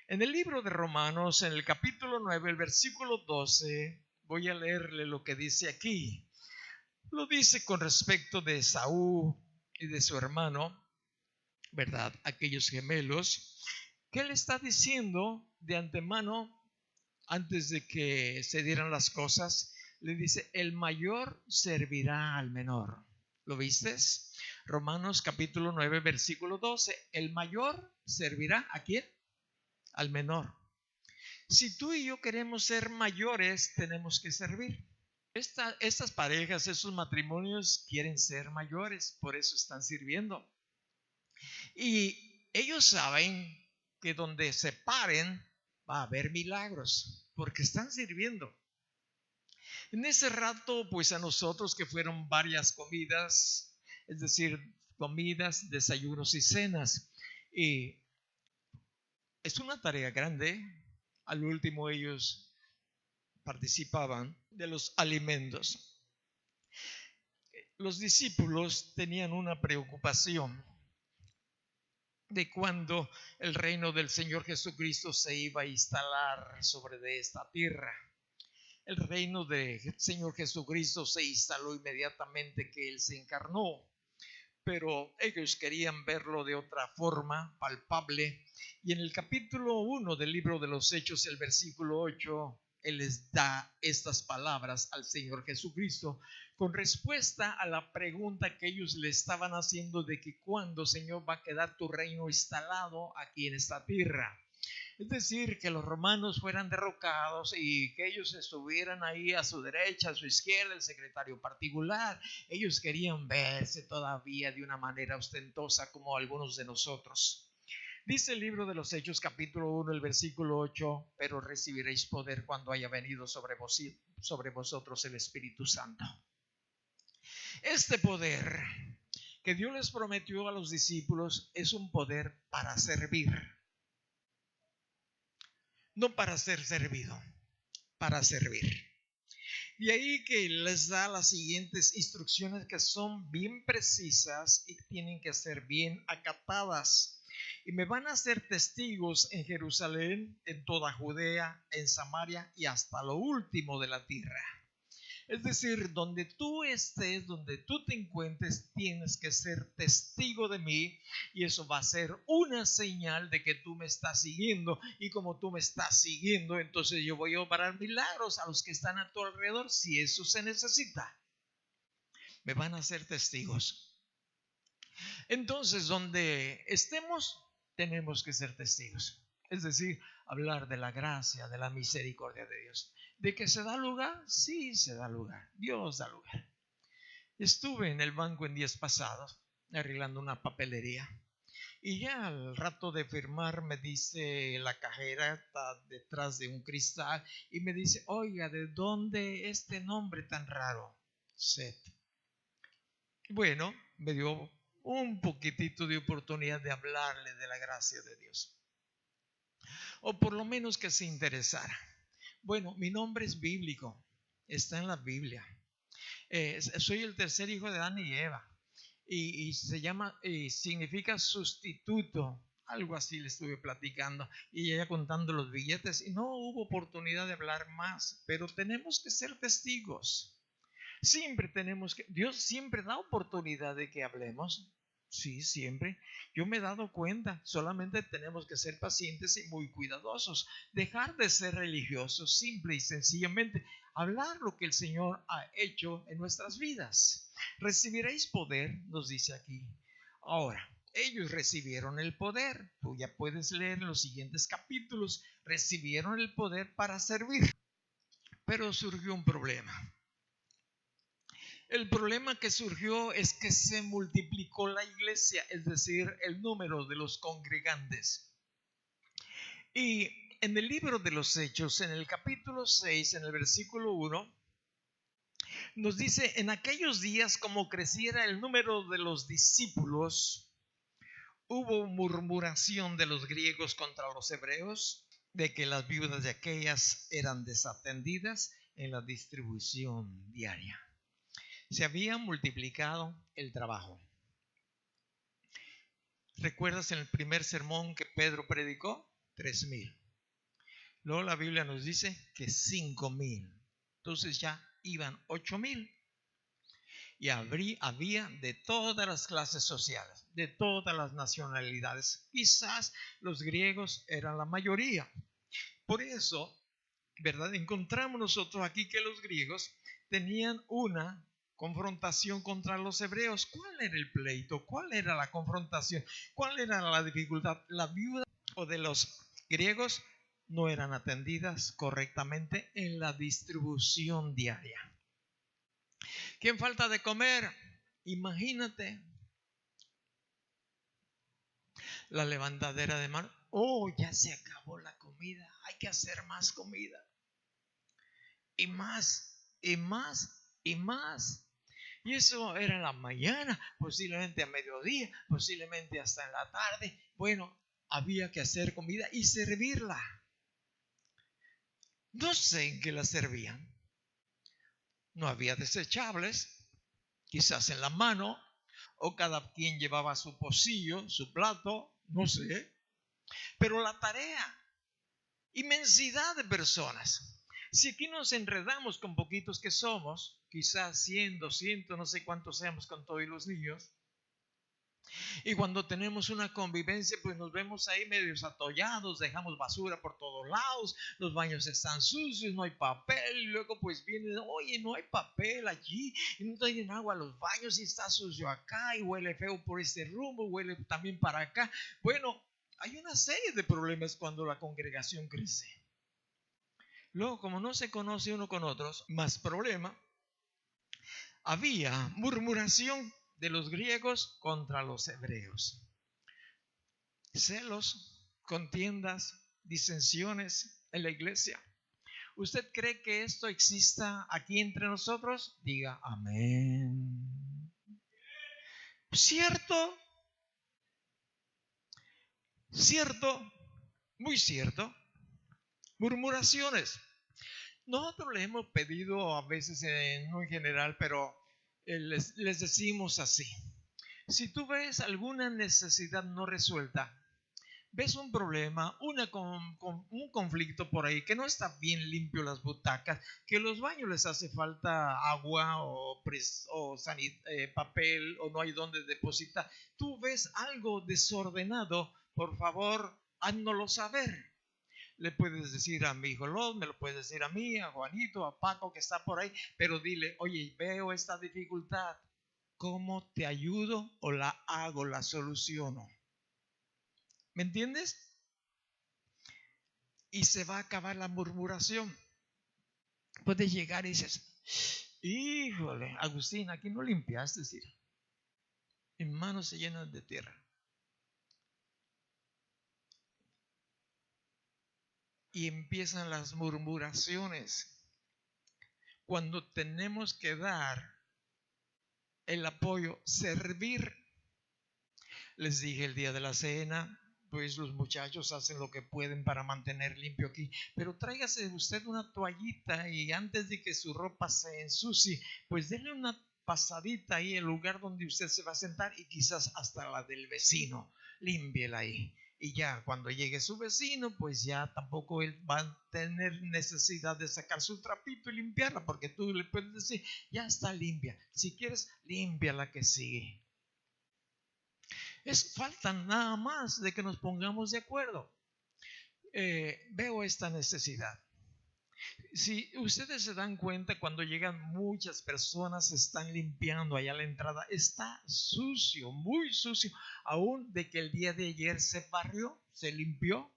En el libro de Romanos, en el capítulo 9, el versículo 12, voy a leerle lo que dice aquí. Lo dice con respecto de Esaú y de su hermano, ¿verdad? Aquellos gemelos, que él está diciendo de antemano, antes de que se dieran las cosas, le dice, el mayor servirá al menor. ¿Lo vistes? Romanos capítulo 9, versículo 12, el mayor servirá ¿a quién? Al menor. Si tú y yo queremos ser mayores, tenemos que servir. Estas parejas, esos matrimonios quieren ser mayores, por eso están sirviendo. Y ellos saben que donde se paren va a haber milagros, porque están sirviendo. En ese rato, pues a nosotros que fueron varias comidas, es decir, comidas, desayunos y cenas, y es una tarea grande. Al último ellos participaban de los alimentos. Los discípulos tenían una preocupación de cuando el reino del Señor Jesucristo se iba a instalar sobre de esta tierra. El reino del Señor Jesucristo se instaló inmediatamente que Él se encarnó, pero ellos querían verlo de otra forma, palpable. Y en el capítulo 1 del libro de los Hechos, el versículo 8, Él les da estas palabras al Señor Jesucristo con respuesta a la pregunta que ellos le estaban haciendo de que cuándo, Señor, va a quedar tu reino instalado aquí en esta tierra. Es decir, que los romanos fueran derrocados y que ellos estuvieran ahí a su derecha, a su izquierda, el secretario particular. Ellos querían verse todavía de una manera ostentosa como algunos de nosotros. Dice el libro de los Hechos capítulo 1, el versículo 8, pero recibiréis poder cuando haya venido sobre vosotros el Espíritu Santo. Este poder que Dios les prometió a los discípulos es un poder para servir. No para ser servido, para servir. Y ahí que les da las siguientes instrucciones que son bien precisas y tienen que ser bien acatadas. Y me van a ser testigos en Jerusalén, en toda Judea, en Samaria y hasta lo último de la tierra. Es decir, donde tú estés, donde tú te encuentres, tienes que ser testigo de mí, y eso va a ser una señal de que tú me estás siguiendo, y como tú me estás siguiendo, entonces yo voy a obrar milagros a los que están a tu alrededor, si eso se necesita. Me van a ser testigos. Entonces, donde estemos, tenemos que ser testigos. Es decir, hablar de la gracia, de la misericordia de Dios. ¿De que se da lugar? Sí, se da lugar. Dios da lugar. Estuve en el banco en días pasados arreglando una papelería Y ya al rato de firmar me dice la cajera, está detrás de un cristal, y me dice, oiga, ¿de dónde este nombre tan raro? Seth. Bueno, me dio un poquitito de oportunidad de hablarle de la gracia de Dios. O por lo menos que se interesara. Bueno, mi nombre es bíblico, está en la Biblia. Soy el tercer hijo de Adán y Eva. Y se llama, significa sustituto, algo así le estuve platicando, y ella contando los billetes, y no hubo oportunidad de hablar más, pero tenemos que ser testigos. Siempre tenemos que, Dios siempre da oportunidad de que hablemos. Sí, siempre. Yo me he dado cuenta, solamente tenemos que ser pacientes y muy cuidadosos, dejar de ser religiosos, simple y sencillamente hablar lo que el Señor ha hecho en nuestras vidas. Recibiréis poder, nos dice aquí. Ahora, ellos recibieron el poder. Tú ya puedes leer en los siguientes capítulos. Recibieron el poder para servir. Pero surgió un problema. El problema que surgió es que se multiplicó la iglesia, es decir, el número de los congregantes. Y en el libro de los Hechos, en el capítulo 6, en el versículo 1, nos dice, en aquellos días como creciera el número de los discípulos, hubo murmuración de los griegos contra los hebreos, de que las viudas de aquellas eran desatendidas en la distribución diaria. Se había multiplicado el trabajo. ¿Recuerdas en el primer sermón que Pedro predicó? 3,000. Luego la Biblia nos dice que 5,000. Entonces ya iban 8,000. Y había de todas las clases sociales, de todas las nacionalidades. Quizás los griegos eran la mayoría. Por eso, ¿verdad? Encontramos nosotros aquí que los griegos tenían una confrontación contra los hebreos. ¿Cuál era el pleito? ¿Cuál era la confrontación? ¿Cuál era la dificultad? La viuda o de los griegos no eran atendidas correctamente en la distribución diaria. ¿Quién falta de comer? Imagínate la levantadera de mano. Oh, ya se acabó la comida. Hay que hacer más comida. Y más, y más, y más. Y eso era en la mañana, posiblemente a mediodía, posiblemente hasta en la tarde. Bueno, había que hacer comida y servirla. No sé en qué la servían. No había desechables, quizás en la mano, o cada quien llevaba su pocillo, su plato, no sé. Pero la tarea, inmensidad de personas. Si aquí nos enredamos con poquitos que somos, quizás 100, 200, no sé cuántos seamos con todos los niños, y cuando tenemos una convivencia, pues nos vemos ahí medios atollados, dejamos basura por todos lados, los baños están sucios, no hay papel, y luego pues vienen, oye, no hay papel allí, y no tienen agua a los baños, y está sucio acá, y huele feo por este rumbo, huele también para acá. Bueno, hay una serie de problemas cuando la congregación crece. Luego, como no se conoce uno con otros, más problema. Había murmuración de los griegos contra los hebreos. Celos, contiendas, disensiones en la iglesia. ¿Usted cree que esto exista aquí entre nosotros? Diga amén. ¿Cierto? ¿Cierto? Muy cierto. Murmuraciones. Nosotros le hemos pedido a veces, no en general, pero les decimos así. Si tú ves alguna necesidad no resuelta, ves un problema, un conflicto por ahí, que no está bien limpio las butacas, que los baños les hace falta agua o papel o no hay donde depositar, tú ves algo desordenado, por favor, háznoslo saber. Le puedes decir a mi hijo Lot, me lo puedes decir a mí, a Juanito, a Paco que está por ahí, pero dile, oye, veo esta dificultad, ¿cómo te ayudo o la hago, la soluciono? ¿Me entiendes? Y se va a acabar la murmuración. Puedes llegar y dices, híjole, Agustín, aquí no limpiaste, decir, mis manos se llenan de tierra. y empiezan las murmuraciones. Cuando tenemos que dar el apoyo, servir. Les dije el día de la cena, pues los muchachos hacen lo que pueden para mantener limpio aquí, pero tráigase usted una toallita y antes de que su ropa se ensucie, pues denle una pasadita ahí en el lugar donde usted se va a sentar y quizás hasta la del vecino, límpiela ahí. Y ya cuando llegue su vecino, pues ya tampoco él va a tener necesidad de sacar su trapito y limpiarla, porque tú le puedes decir, ya está limpia, si quieres, limpia la que sigue. Falta nada más de que nos pongamos de acuerdo. Veo esta necesidad. Si ustedes se dan cuenta, cuando llegan muchas personas, están limpiando allá la entrada, está sucio, muy sucio, aún de que el día de ayer se barrió, se limpió,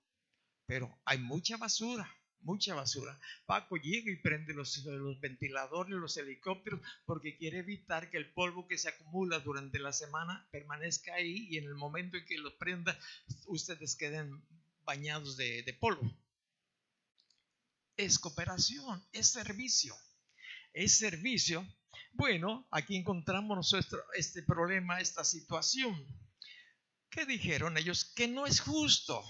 pero hay mucha basura. Mucha basura. Paco llega y prende los ventiladores, los helicópteros, porque quiere evitar que el polvo que se acumula durante la semana permanezca ahí y en el momento en que lo prenda, ustedes queden bañados de polvo. Es cooperación, es servicio. Es servicio. Bueno, aquí encontramos este problema, esta situación. ¿Qué dijeron ellos? Que no es justo.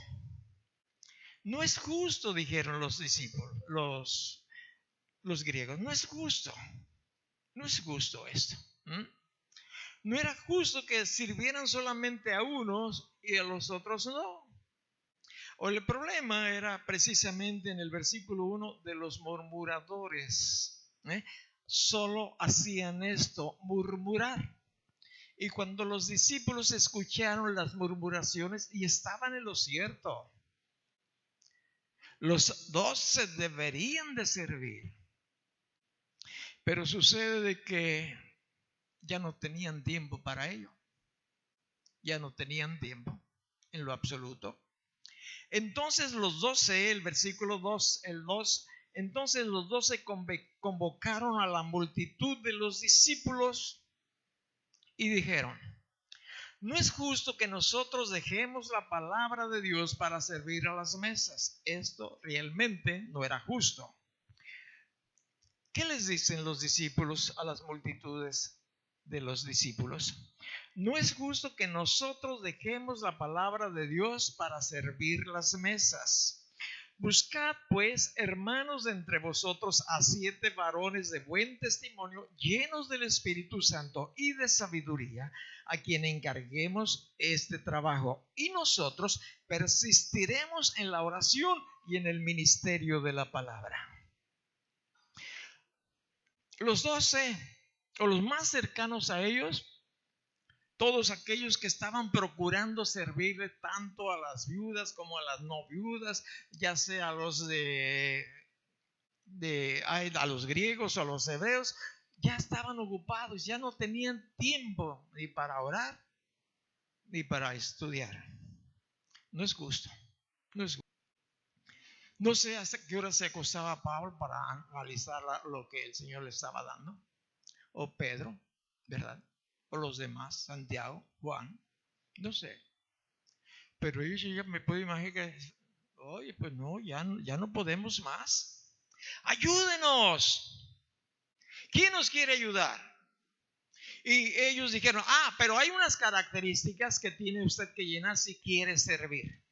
No es justo, dijeron los discípulos, los griegos. No es justo. No es justo esto. No era justo que sirvieran solamente a unos y a los otros no. O el problema era precisamente en el versículo 1 de los murmuradores. Solo hacían esto, murmurar. Y cuando los discípulos escucharon las murmuraciones y estaban en lo cierto, los 12 deberían de servir. Pero sucede de que ya no tenían tiempo para ello. Ya no tenían tiempo en lo absoluto. Entonces los 12, el versículo 2, el 2, entonces los 12 convocaron a la multitud de los discípulos y dijeron: no es justo que nosotros dejemos la palabra de Dios para servir a las mesas. Esto realmente no era justo. ¿Qué les dicen los discípulos a las multitudes de los discípulos? No es justo que nosotros dejemos la palabra de Dios para servir las mesas. Buscad pues, hermanos, de entre vosotros a 7 varones de buen testimonio, llenos del Espíritu Santo y de sabiduría, a quien encarguemos este trabajo. Y nosotros persistiremos en la oración y en el ministerio de la palabra. Los 12, o los más cercanos a ellos, todos aquellos que estaban procurando servirle tanto a las viudas como a las no viudas, ya sea a los a los griegos o a los hebreos, ya estaban ocupados, ya no tenían tiempo ni para orar ni para estudiar. No es justo, no es justo. No sé hasta qué hora se acostaba Pablo para analizar lo que el Señor le estaba dando, o Pedro, ¿verdad? O los demás, Santiago, Juan, no sé. Pero ellos ya me puedo imaginar que, oye, pues no, ya no podemos más. Ayúdenos. ¿Quién nos quiere ayudar? Y ellos dijeron, pero hay unas características que tiene usted que llenar si quiere servir.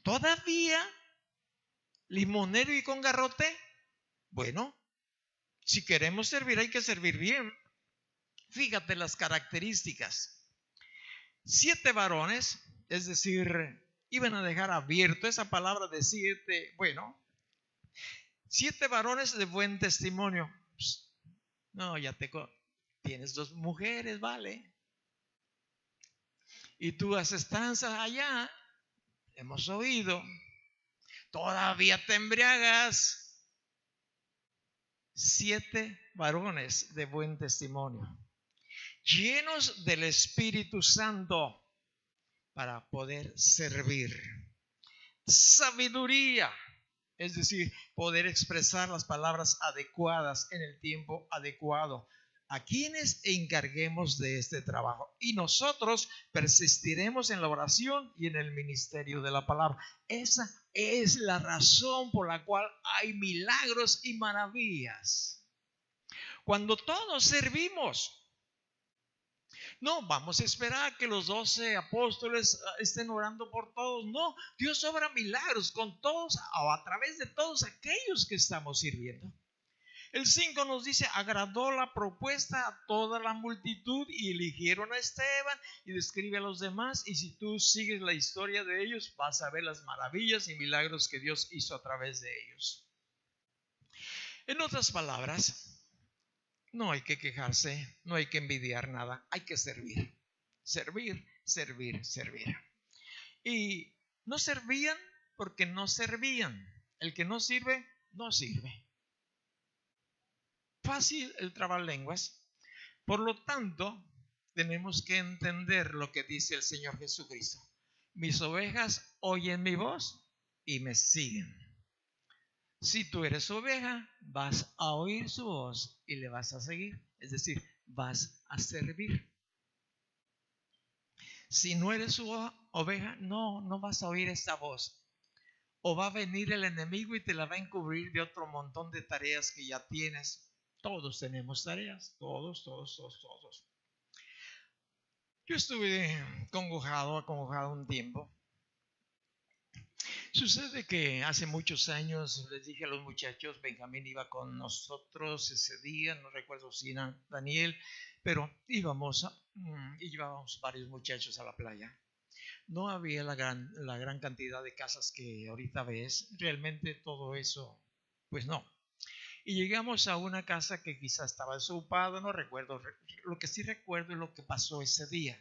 ¿Todavía limonero y con garrote? Bueno, si queremos servir hay que servir bien. Fíjate las características. 7 varones, es decir, iban a dejar abierto esa palabra de 7, 7 varones de buen testimonio. No, ya tienes 2 mujeres, vale. Y tú haces tranzas allá, hemos oído. Todavía te embriagas. 7 varones de buen testimonio, llenos del Espíritu Santo para poder servir. Sabiduría, es decir, poder expresar las palabras adecuadas en el tiempo adecuado. a quienes encarguemos de este trabajo. Y nosotros persistiremos en la oración y en el ministerio de la palabra. Esa es la razón por la cual hay milagros y maravillas. Cuando todos servimos, no vamos a esperar que los 12 apóstoles estén orando por todos. No, Dios obra milagros con todos o a través de todos aquellos que estamos sirviendo. El 5 nos dice: agradó la propuesta a toda la multitud y eligieron a Esteban, y describe a los demás. Y si tú sigues la historia de ellos, vas a ver las maravillas y milagros que Dios hizo a través de ellos. En otras palabras, no hay que quejarse, no hay que envidiar nada, hay que servir, servir, servir, servir. Y no servían porque no servían. El que no sirve, no sirve. Fácil el trabalenguas. Por lo tanto, tenemos que entender lo que dice el Señor Jesucristo: mis ovejas oyen mi voz y me siguen. Si tú eres oveja, vas a oír su voz y le vas a seguir, es decir, vas a servir. Si no eres su oveja, no vas a oír esta voz. O va a venir el enemigo y te la va a encubrir de otro montón de tareas que ya tienes. Todos tenemos tareas, todos. Yo estuve acongojado un tiempo. Sucede que hace muchos años les dije a los muchachos, Benjamín iba con nosotros ese día, no recuerdo si era Daniel, pero íbamos y llevábamos varios muchachos a la playa. No había la gran cantidad de casas que ahorita ves, realmente todo eso, pues no. Y llegamos a una casa que quizás estaba desocupada, no recuerdo, lo que sí recuerdo es lo que pasó ese día.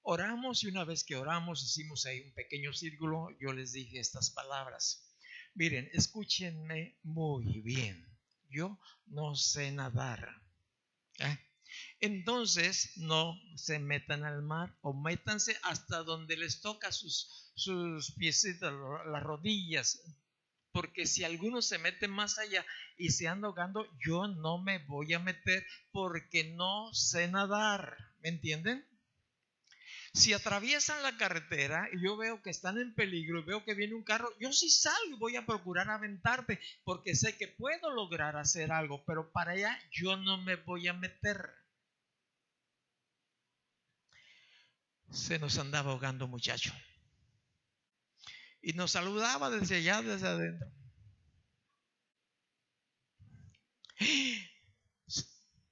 Oramos, y una vez que oramos, hicimos ahí un pequeño círculo. Yo les dije estas palabras: miren, escúchenme muy bien, yo no sé nadar, entonces no se metan al mar, o métanse hasta donde les toca sus piecitas, las rodillas, porque si alguno se mete más allá y se anda ahogando, yo no me voy a meter porque no sé nadar. ¿Me entienden? Si atraviesan la carretera y yo veo que están en peligro y veo que viene un carro, yo sí salgo y voy a procurar aventarte, porque sé que puedo lograr hacer algo, pero para allá yo no me voy a meter. Se nos andaba ahogando, muchacho, y nos saludaba desde allá, desde adentro.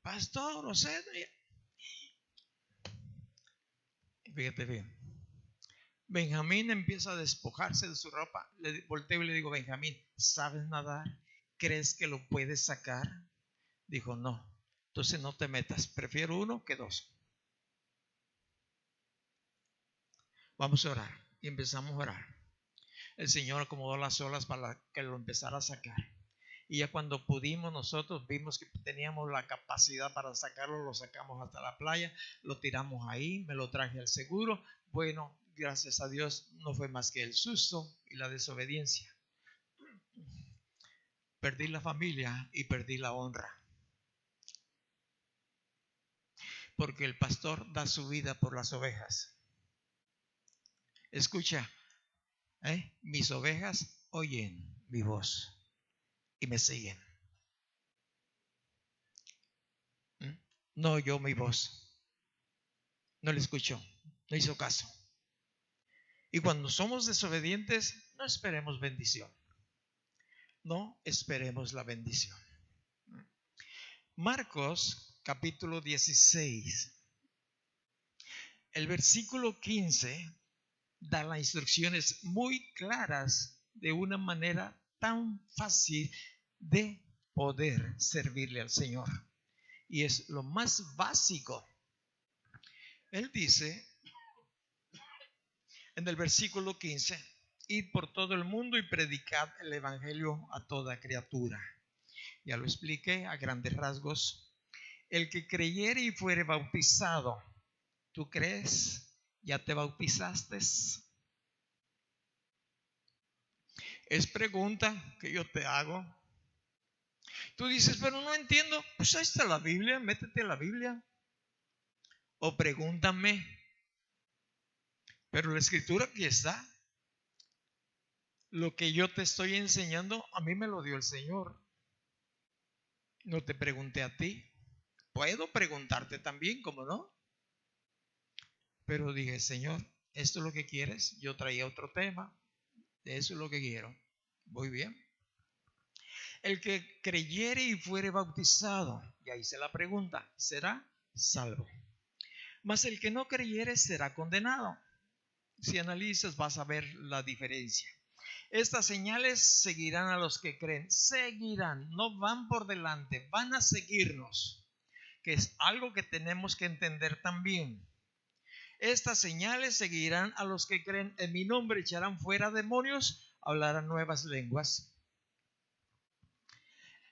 Pastor, no sé. Fíjate bien. Benjamín empieza a despojarse de su ropa. Le volteo y le digo: Benjamín, ¿sabes nadar? ¿Crees que lo puedes sacar? Dijo: no. Entonces no te metas, prefiero 1 que 2. Vamos a orar. Y empezamos a orar. El Señor acomodó las olas para que lo empezara a sacar. Y ya cuando pudimos, nosotros vimos que teníamos la capacidad para sacarlo, lo sacamos hasta la playa, lo tiramos ahí, me lo traje al seguro. Bueno, gracias a Dios no fue más que el susto y la desobediencia. Perdí la familia y perdí la honra, porque el pastor da su vida por las ovejas. Escucha, mis ovejas oyen mi voz y me siguen. No oyó mi voz, no le escuchó, no hizo caso. Y cuando somos desobedientes, no esperemos bendición. No esperemos la bendición. Marcos capítulo 16, el versículo 15 da las instrucciones muy claras de una manera tan fácil de poder servirle al Señor. Y es lo más básico. Él dice en el versículo 15: id por todo el mundo y predicad el evangelio a toda criatura. Ya lo expliqué a grandes rasgos. El que creyere y fuere bautizado, ¿tú crees? ¿Ya te bautizaste? Es pregunta que yo te hago. Tú dices, pero no entiendo. Pues ahí está la Biblia, métete a la Biblia. O pregúntame. Pero la escritura aquí está. Lo que yo te estoy enseñando, a mí me lo dio el Señor. No te pregunté a ti. Puedo preguntarte también, ¿cómo no? Pero dije, Señor, ¿esto es lo que quieres? Yo traía otro tema. Eso es lo que quiero. Muy bien. El que creyere y fuere bautizado, y ahí se la pregunta, será salvo. Mas el que no creyere será condenado. Si analizas vas a ver la diferencia. Estas señales seguirán a los que creen. Seguirán, no van por delante, van a seguirnos. Que es algo que tenemos que entender también. Estas señales seguirán a los que creen. En mi nombre echarán fuera demonios, hablarán nuevas lenguas.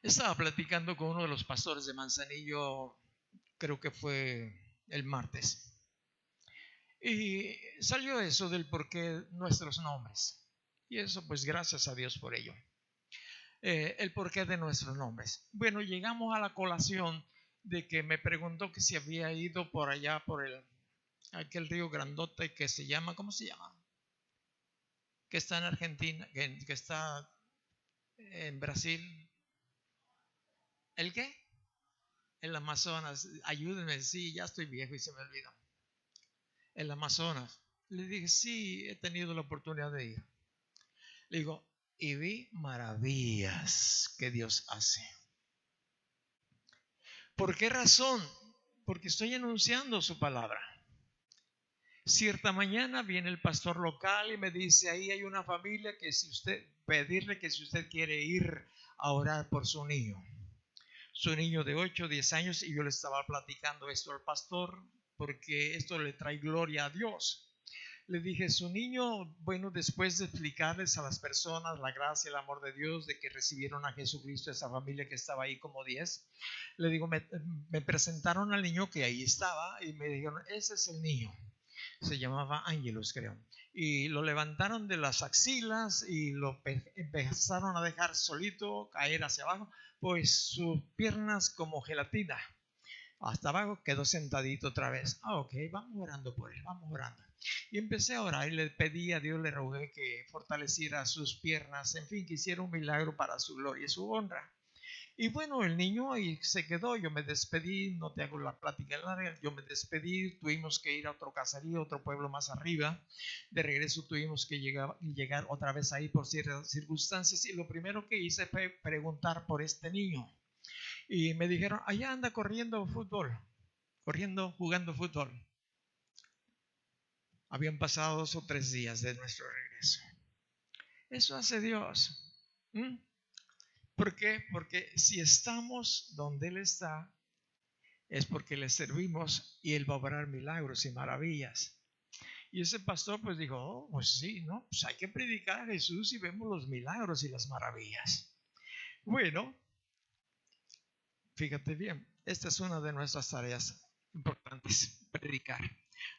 Estaba platicando con uno de los pastores de Manzanillo, creo que fue el martes. Y salió eso del porqué de nuestros nombres. Y eso pues gracias a Dios por ello. El porqué de nuestros nombres. Bueno, llegamos a la colación de que me preguntó que si había ido por allá por aquel río grandote que se llama, ¿cómo se llama? Que está en Argentina, que está en Brasil. ¿El qué? El Amazonas. Ayúdenme, sí, ya estoy viejo y se me olvidó. El Amazonas. Le dije, sí, he tenido la oportunidad de ir. Le digo, y vi maravillas que Dios hace. ¿Por qué razón? Porque estoy anunciando su palabra. Cierta mañana viene el pastor local y me dice, ahí hay una familia que pedirle que si usted quiere ir a orar por su niño de 8 o 10 años, y yo le estaba platicando esto al pastor porque esto le trae gloria a Dios. Le dije, su niño, bueno, después de explicarles a las personas la gracia y el amor de Dios, de que recibieron a Jesucristo, esa familia que estaba ahí como 10, le digo, me presentaron al niño que ahí estaba y me dijeron, ese es el niño. Se llamaba Ángelus, creo. Y lo levantaron de las axilas y lo empezaron a dejar solito caer hacia abajo, pues sus piernas como gelatina. Hasta abajo quedó sentadito otra vez. Ok, vamos orando por él, vamos orando. Y empecé a orar y le pedí a Dios, le rogué que fortaleciera sus piernas, en fin, que hiciera un milagro para su gloria y su honra. Y bueno, el niño ahí se quedó, yo me despedí, no te hago la plática larga, yo me despedí, tuvimos que ir a otro caserío, otro pueblo más arriba, de regreso tuvimos que llegar otra vez ahí por ciertas circunstancias, y lo primero que hice fue preguntar por este niño, y me dijeron, allá anda jugando fútbol. Habían pasado 2 o 3 días de nuestro regreso. Eso hace Dios. ¿Por qué? Porque si estamos donde Él está, es porque le servimos y Él va a obrar milagros y maravillas. Y ese pastor pues dijo, oh, pues sí, ¿no? Pues hay que predicar a Jesús y vemos los milagros y las maravillas. Bueno, fíjate bien, esta es una de nuestras tareas importantes, predicar.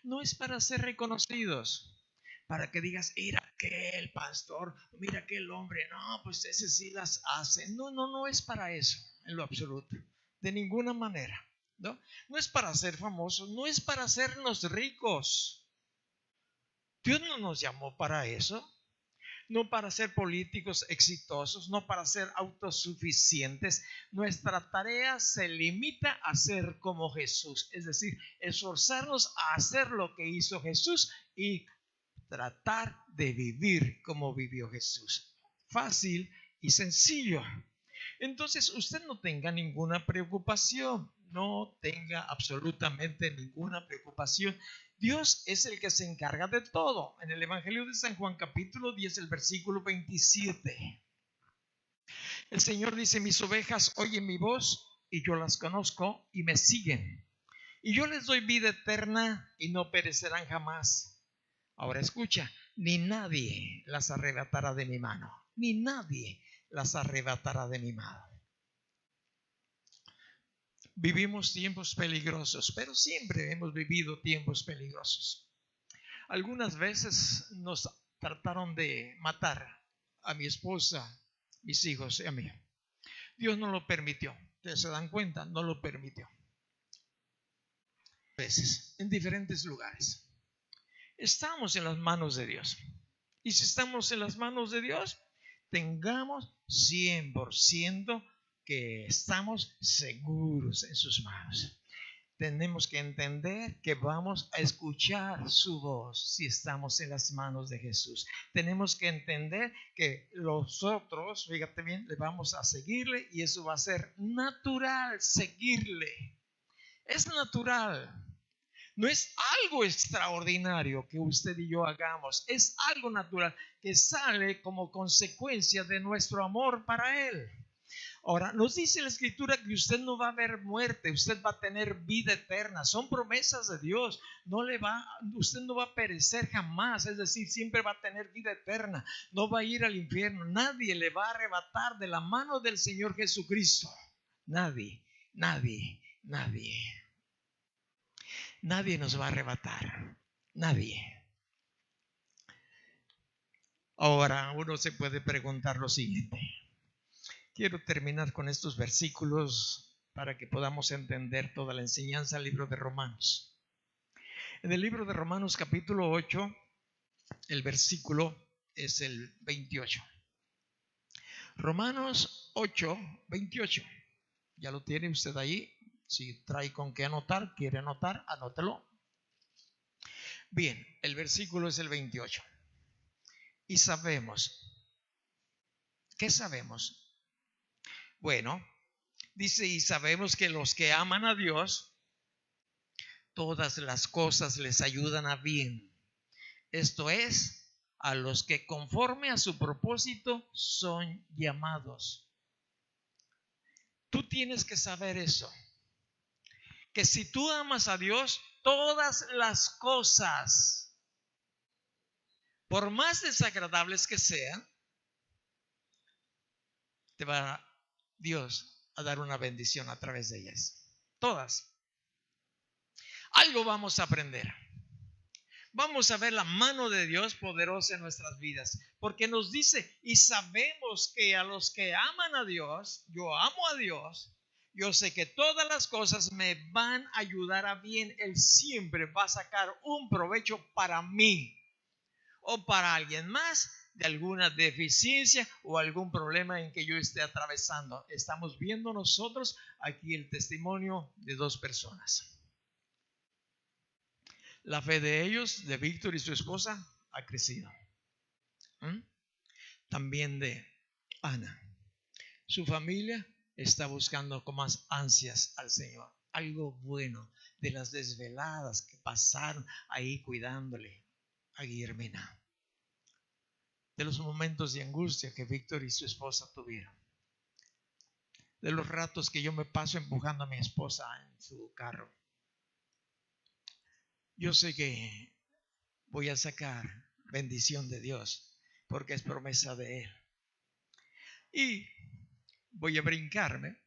No es para ser reconocidos, para que digas, mira que el pastor, mira que el hombre, no, pues ese sí las hace. No es para eso, en lo absoluto, de ninguna manera. No es para ser famosos, no es para hacernos ricos. Dios no nos llamó para eso. No para ser políticos exitosos, no para ser autosuficientes. Nuestra tarea se limita a ser como Jesús, es decir, esforzarnos a hacer lo que hizo Jesús y tratar de vivir como vivió Jesús. Fácil y sencillo. Entonces usted no tenga ninguna preocupación, no tenga absolutamente ninguna preocupación. Dios es el que se encarga de todo. En el Evangelio de San Juan capítulo 10, el versículo 27. El Señor dice, mis ovejas oyen mi voz y yo las conozco y me siguen. Y yo les doy vida eterna y no perecerán jamás. Ahora escucha, ni nadie las arrebatará de mi mano. Ni nadie las arrebatará de mi mano. Vivimos tiempos peligrosos, pero siempre hemos vivido tiempos peligrosos. Algunas veces nos trataron de matar a mi esposa, mis hijos y a mí. Dios no lo permitió. ¿Ustedes se dan cuenta? No lo permitió. Veces, en diferentes lugares. Estamos en las manos de Dios. Y si estamos en las manos de Dios, tengamos 100% que estamos seguros en sus manos. Tenemos que entender que vamos a escuchar su voz si estamos en las manos de Jesús. Tenemos que entender que nosotros, fíjate bien, le vamos a seguirle y eso va a ser natural, seguirle. Es natural. No es algo extraordinario que usted y yo hagamos. Es algo natural que sale como consecuencia de nuestro amor para Él. Ahora, nos dice la Escritura que usted no va a ver muerte, usted va a tener vida eterna. Son promesas de Dios. Usted no va a perecer jamás, es decir, siempre va a tener vida eterna. No va a ir al infierno. Nadie le va a arrebatar de la mano del Señor Jesucristo. Nadie, nadie, nadie. Nadie nos va a arrebatar. Nadie. Ahora, uno se puede preguntar lo siguiente. Quiero terminar con estos versículos para que podamos entender toda la enseñanza del libro de Romanos. En el libro de Romanos capítulo 8, el versículo es el 28. Romanos 8, 28. ¿Ya lo tiene usted ahí? Si trae con qué anotar, quiere anotar, anótelo. Bien, el versículo es el 28. Y sabemos. ¿Qué sabemos? Bueno, dice, y sabemos que los que aman a Dios, todas las cosas les ayudan a bien. Esto es, a los que conforme a su propósito son llamados. Tú tienes que saber eso. Que si tú amas a Dios, todas las cosas, por más desagradables que sean, te va Dios a dar una bendición a través de ellas. Todas. Algo vamos a aprender. Vamos a ver la mano de Dios poderosa en nuestras vidas. Porque nos dice, y sabemos que a los que aman a Dios, yo amo a Dios, yo sé que todas las cosas me van a ayudar a bien. Él siempre va a sacar un provecho para mí o para alguien más de alguna deficiencia o algún problema en que yo esté atravesando. Estamos viendo nosotros aquí el testimonio de dos personas. La fe de ellos, de Víctor y su esposa, ha crecido. También de Ana. Su familia está buscando con más ansias al Señor. Algo bueno de las desveladas que pasaron ahí cuidándole a Guillermina. De los momentos de angustia que Víctor y su esposa tuvieron. De los ratos que yo me paso empujando a mi esposa en su carro. Yo sé que voy a sacar bendición de Dios porque es promesa de Él. Y voy a brincarme,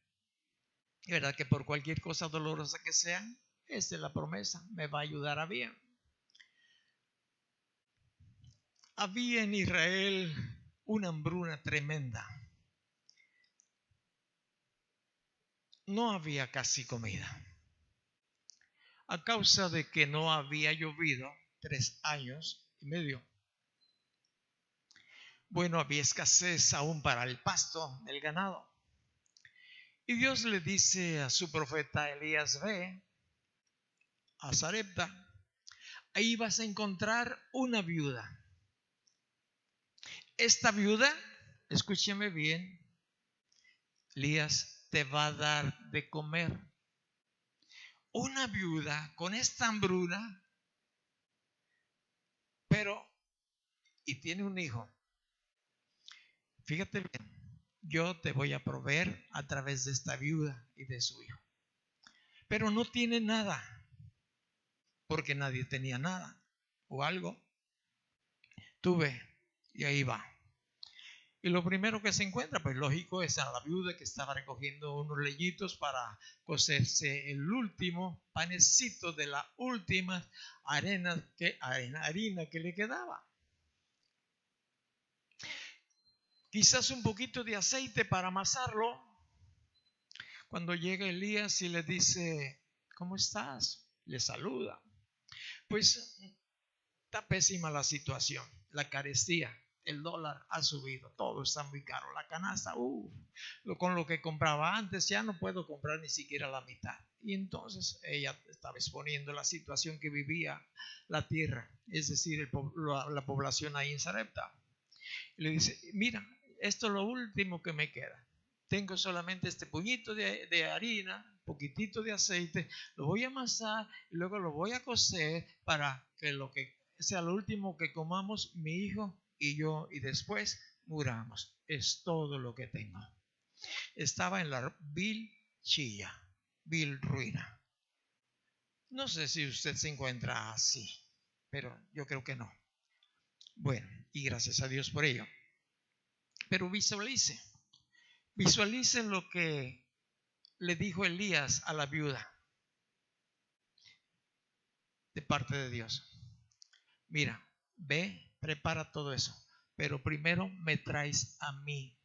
¿verdad? Que por cualquier cosa dolorosa que sea, esta es la promesa, me va a ayudar a bien. Había en Israel una hambruna tremenda. No había casi comida. A causa de que no había llovido 3 años y medio. Bueno, había escasez aún para el pasto del ganado. Y Dios le dice a su profeta Elías, ve a Sarepta, ahí vas a encontrar una viuda. Esta viuda, escúcheme bien, Elías te va a dar de comer. Una viuda con esta hambruna, y tiene un hijo. Fíjate bien, yo te voy a proveer a través de esta viuda y de su hijo. Pero no tiene nada, porque nadie tenía nada o algo. Tú ve, y ahí va. Y lo primero que se encuentra, pues lógico, es a la viuda que estaba recogiendo unos leñitos para cocerse el último panecito de la última harina que le quedaba. Quizás un poquito de aceite para amasarlo, Cuando llega Elías y le dice, ¿cómo estás? Le saluda. Pues está pésima la situación, la carestía, el dólar ha subido, todo está muy caro, la canasta, con lo que compraba antes ya no puedo comprar ni siquiera la mitad. Y entonces ella estaba exponiendo la situación que vivía la tierra, es decir, la población ahí en Sarepta. Y le dice, mira, esto es lo último que me queda. Tengo solamente este puñito de harina, un poquitito de aceite, lo voy a amasar y luego lo voy a cocer para que lo que sea lo último que comamos mi hijo y yo, y después muramos. Es todo lo que tengo. Estaba en la vil chilla, vil ruina. No sé si usted se encuentra así, pero yo creo que no. Bueno, y gracias a Dios por ello. Pero visualice lo que le dijo Elías a la viuda de parte de Dios. Mira, ve, prepara todo eso, pero primero me traes a mí.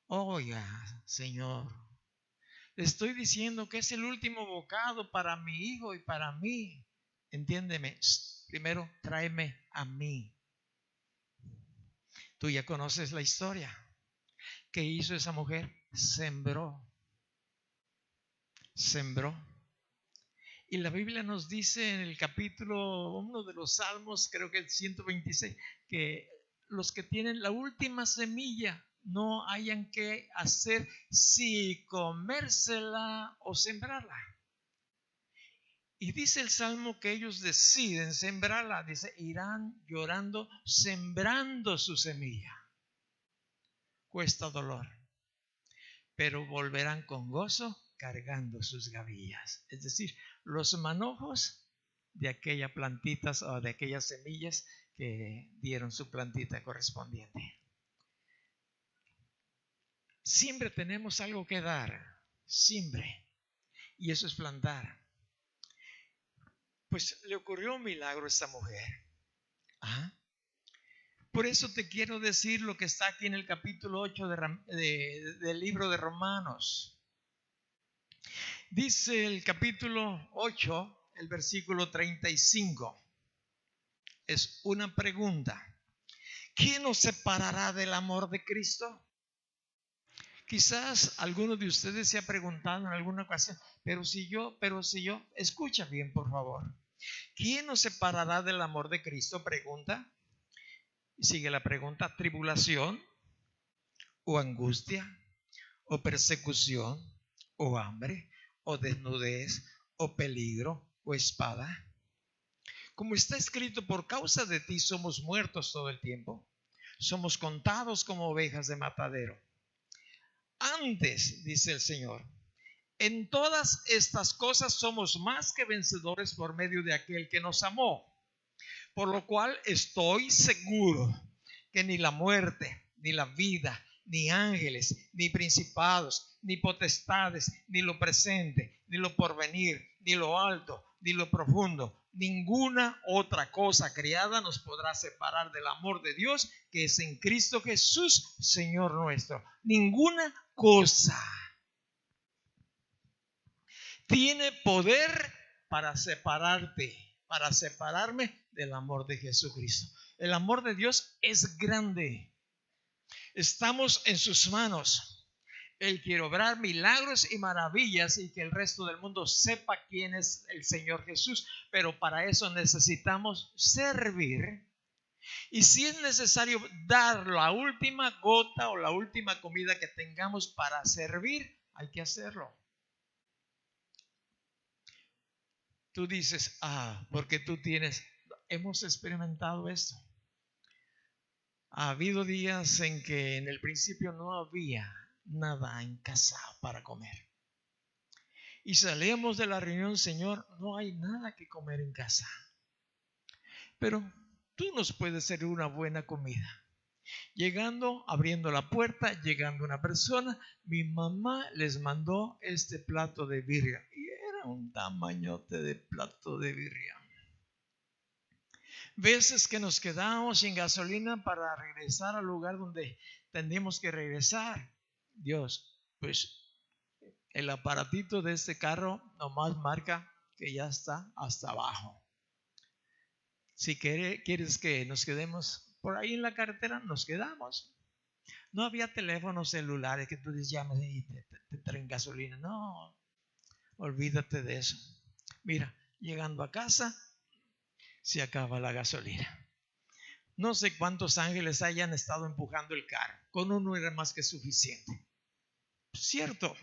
Oiga, Señor, le estoy diciendo que es el último bocado para mi hijo y para mí. Entiéndeme, primero tráeme a mí. Tú ya conoces la historia. ¿Qué hizo esa mujer? Sembró. Y la Biblia nos dice en el capítulo, uno de los salmos, creo que el 126, que los que tienen la última semilla no hayan que hacer si comérsela o sembrarla. Y dice el salmo que ellos deciden sembrarla. Dice, irán llorando, sembrando su semilla. Cuesta dolor, pero volverán con gozo cargando sus gavillas. Es decir, los manojos de aquellas plantitas o de aquellas semillas que dieron su plantita correspondiente. Siempre tenemos algo que dar, siempre. Y eso es plantar. Pues le ocurrió un milagro a esta mujer. Por eso te quiero decir lo que está aquí en el capítulo 8 del libro de Romanos. Dice el capítulo 8, el versículo 35. Es una pregunta. ¿Quién nos separará del amor de Cristo? Quizás alguno de ustedes se ha preguntado en alguna ocasión, pero si yo, escucha bien por favor. ¿Quién nos separará del amor de Cristo? Pregunta. Y sigue la pregunta, tribulación, o angustia, o persecución, o hambre, o desnudez, o peligro, o espada. Como está escrito, por causa de ti somos muertos todo el tiempo. Somos contados como ovejas de matadero. Antes, dice el Señor, en todas estas cosas somos más que vencedores por medio de aquel que nos amó. Por lo cual estoy seguro que ni la muerte, ni la vida, ni ángeles, ni principados, ni potestades, ni lo presente, ni lo porvenir, ni lo alto, ni lo profundo, ninguna otra cosa creada nos podrá separar del amor de Dios que es en Cristo Jesús, Señor nuestro. Ninguna cosa tiene poder para separarte, para separarme del amor de Jesucristo. El amor de Dios es grande. Estamos en sus manos. Él quiere obrar milagros y maravillas y que el resto del mundo sepa quién es el Señor Jesús. Pero para eso necesitamos servir. Y si es necesario dar la última gota o la última comida que tengamos para servir, hay que hacerlo. Tú dices, porque hemos experimentado esto. Ha habido días en que en el principio no había nada en casa para comer. Y salíamos de la reunión, Señor, no hay nada que comer en casa. Pero tú nos puedes servir una buena comida. Llegando, abriendo la puerta, llegando una persona, mi mamá les mandó este plato de birria. Y era un tamañote de plato de birria. Veces que nos quedamos sin gasolina para regresar al lugar donde teníamos que regresar. Dios, pues El aparatito de este carro nomás marca que ya está hasta abajo. Si quieres que nos quedemos por ahí en la carretera, nos quedamos. No había teléfonos celulares que tú dices, llamas y te traen gasolina. No, olvídate de eso. Mira, llegando a casa, se acaba la gasolina. No sé cuántos ángeles hayan estado empujando el carro. Con uno era más que suficiente. Cierto.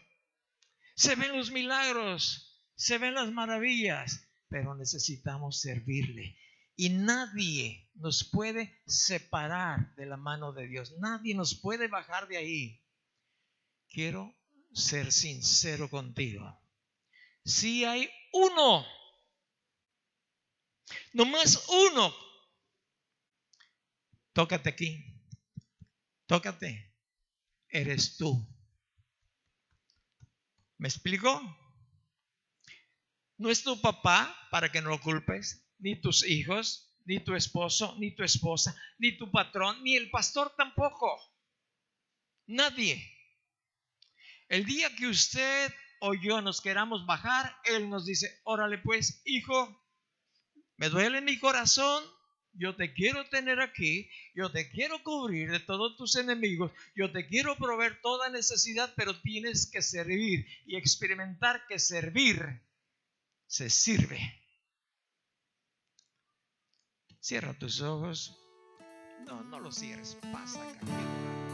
Se ven los milagros, se ven las maravillas, pero necesitamos servirle. Y nadie nos puede separar de la mano de Dios. Nadie nos puede bajar de ahí. Quiero ser sincero contigo. Si hay uno, nomás uno, tócate aquí, tócate, eres tú. ¿Me explico? No es tu papá para que no lo culpes, ni tus hijos, ni tu esposo, ni tu esposa, ni tu patrón, ni el pastor tampoco. Nadie. El día que usted o yo nos queramos bajar, Él nos dice, órale pues, hijo, me duele mi corazón, yo te quiero tener aquí, yo te quiero cubrir de todos tus enemigos, yo te quiero proveer toda necesidad, pero tienes que servir y experimentar que servir se sirve. Cierra tus ojos. No los cierres. Pasa acá.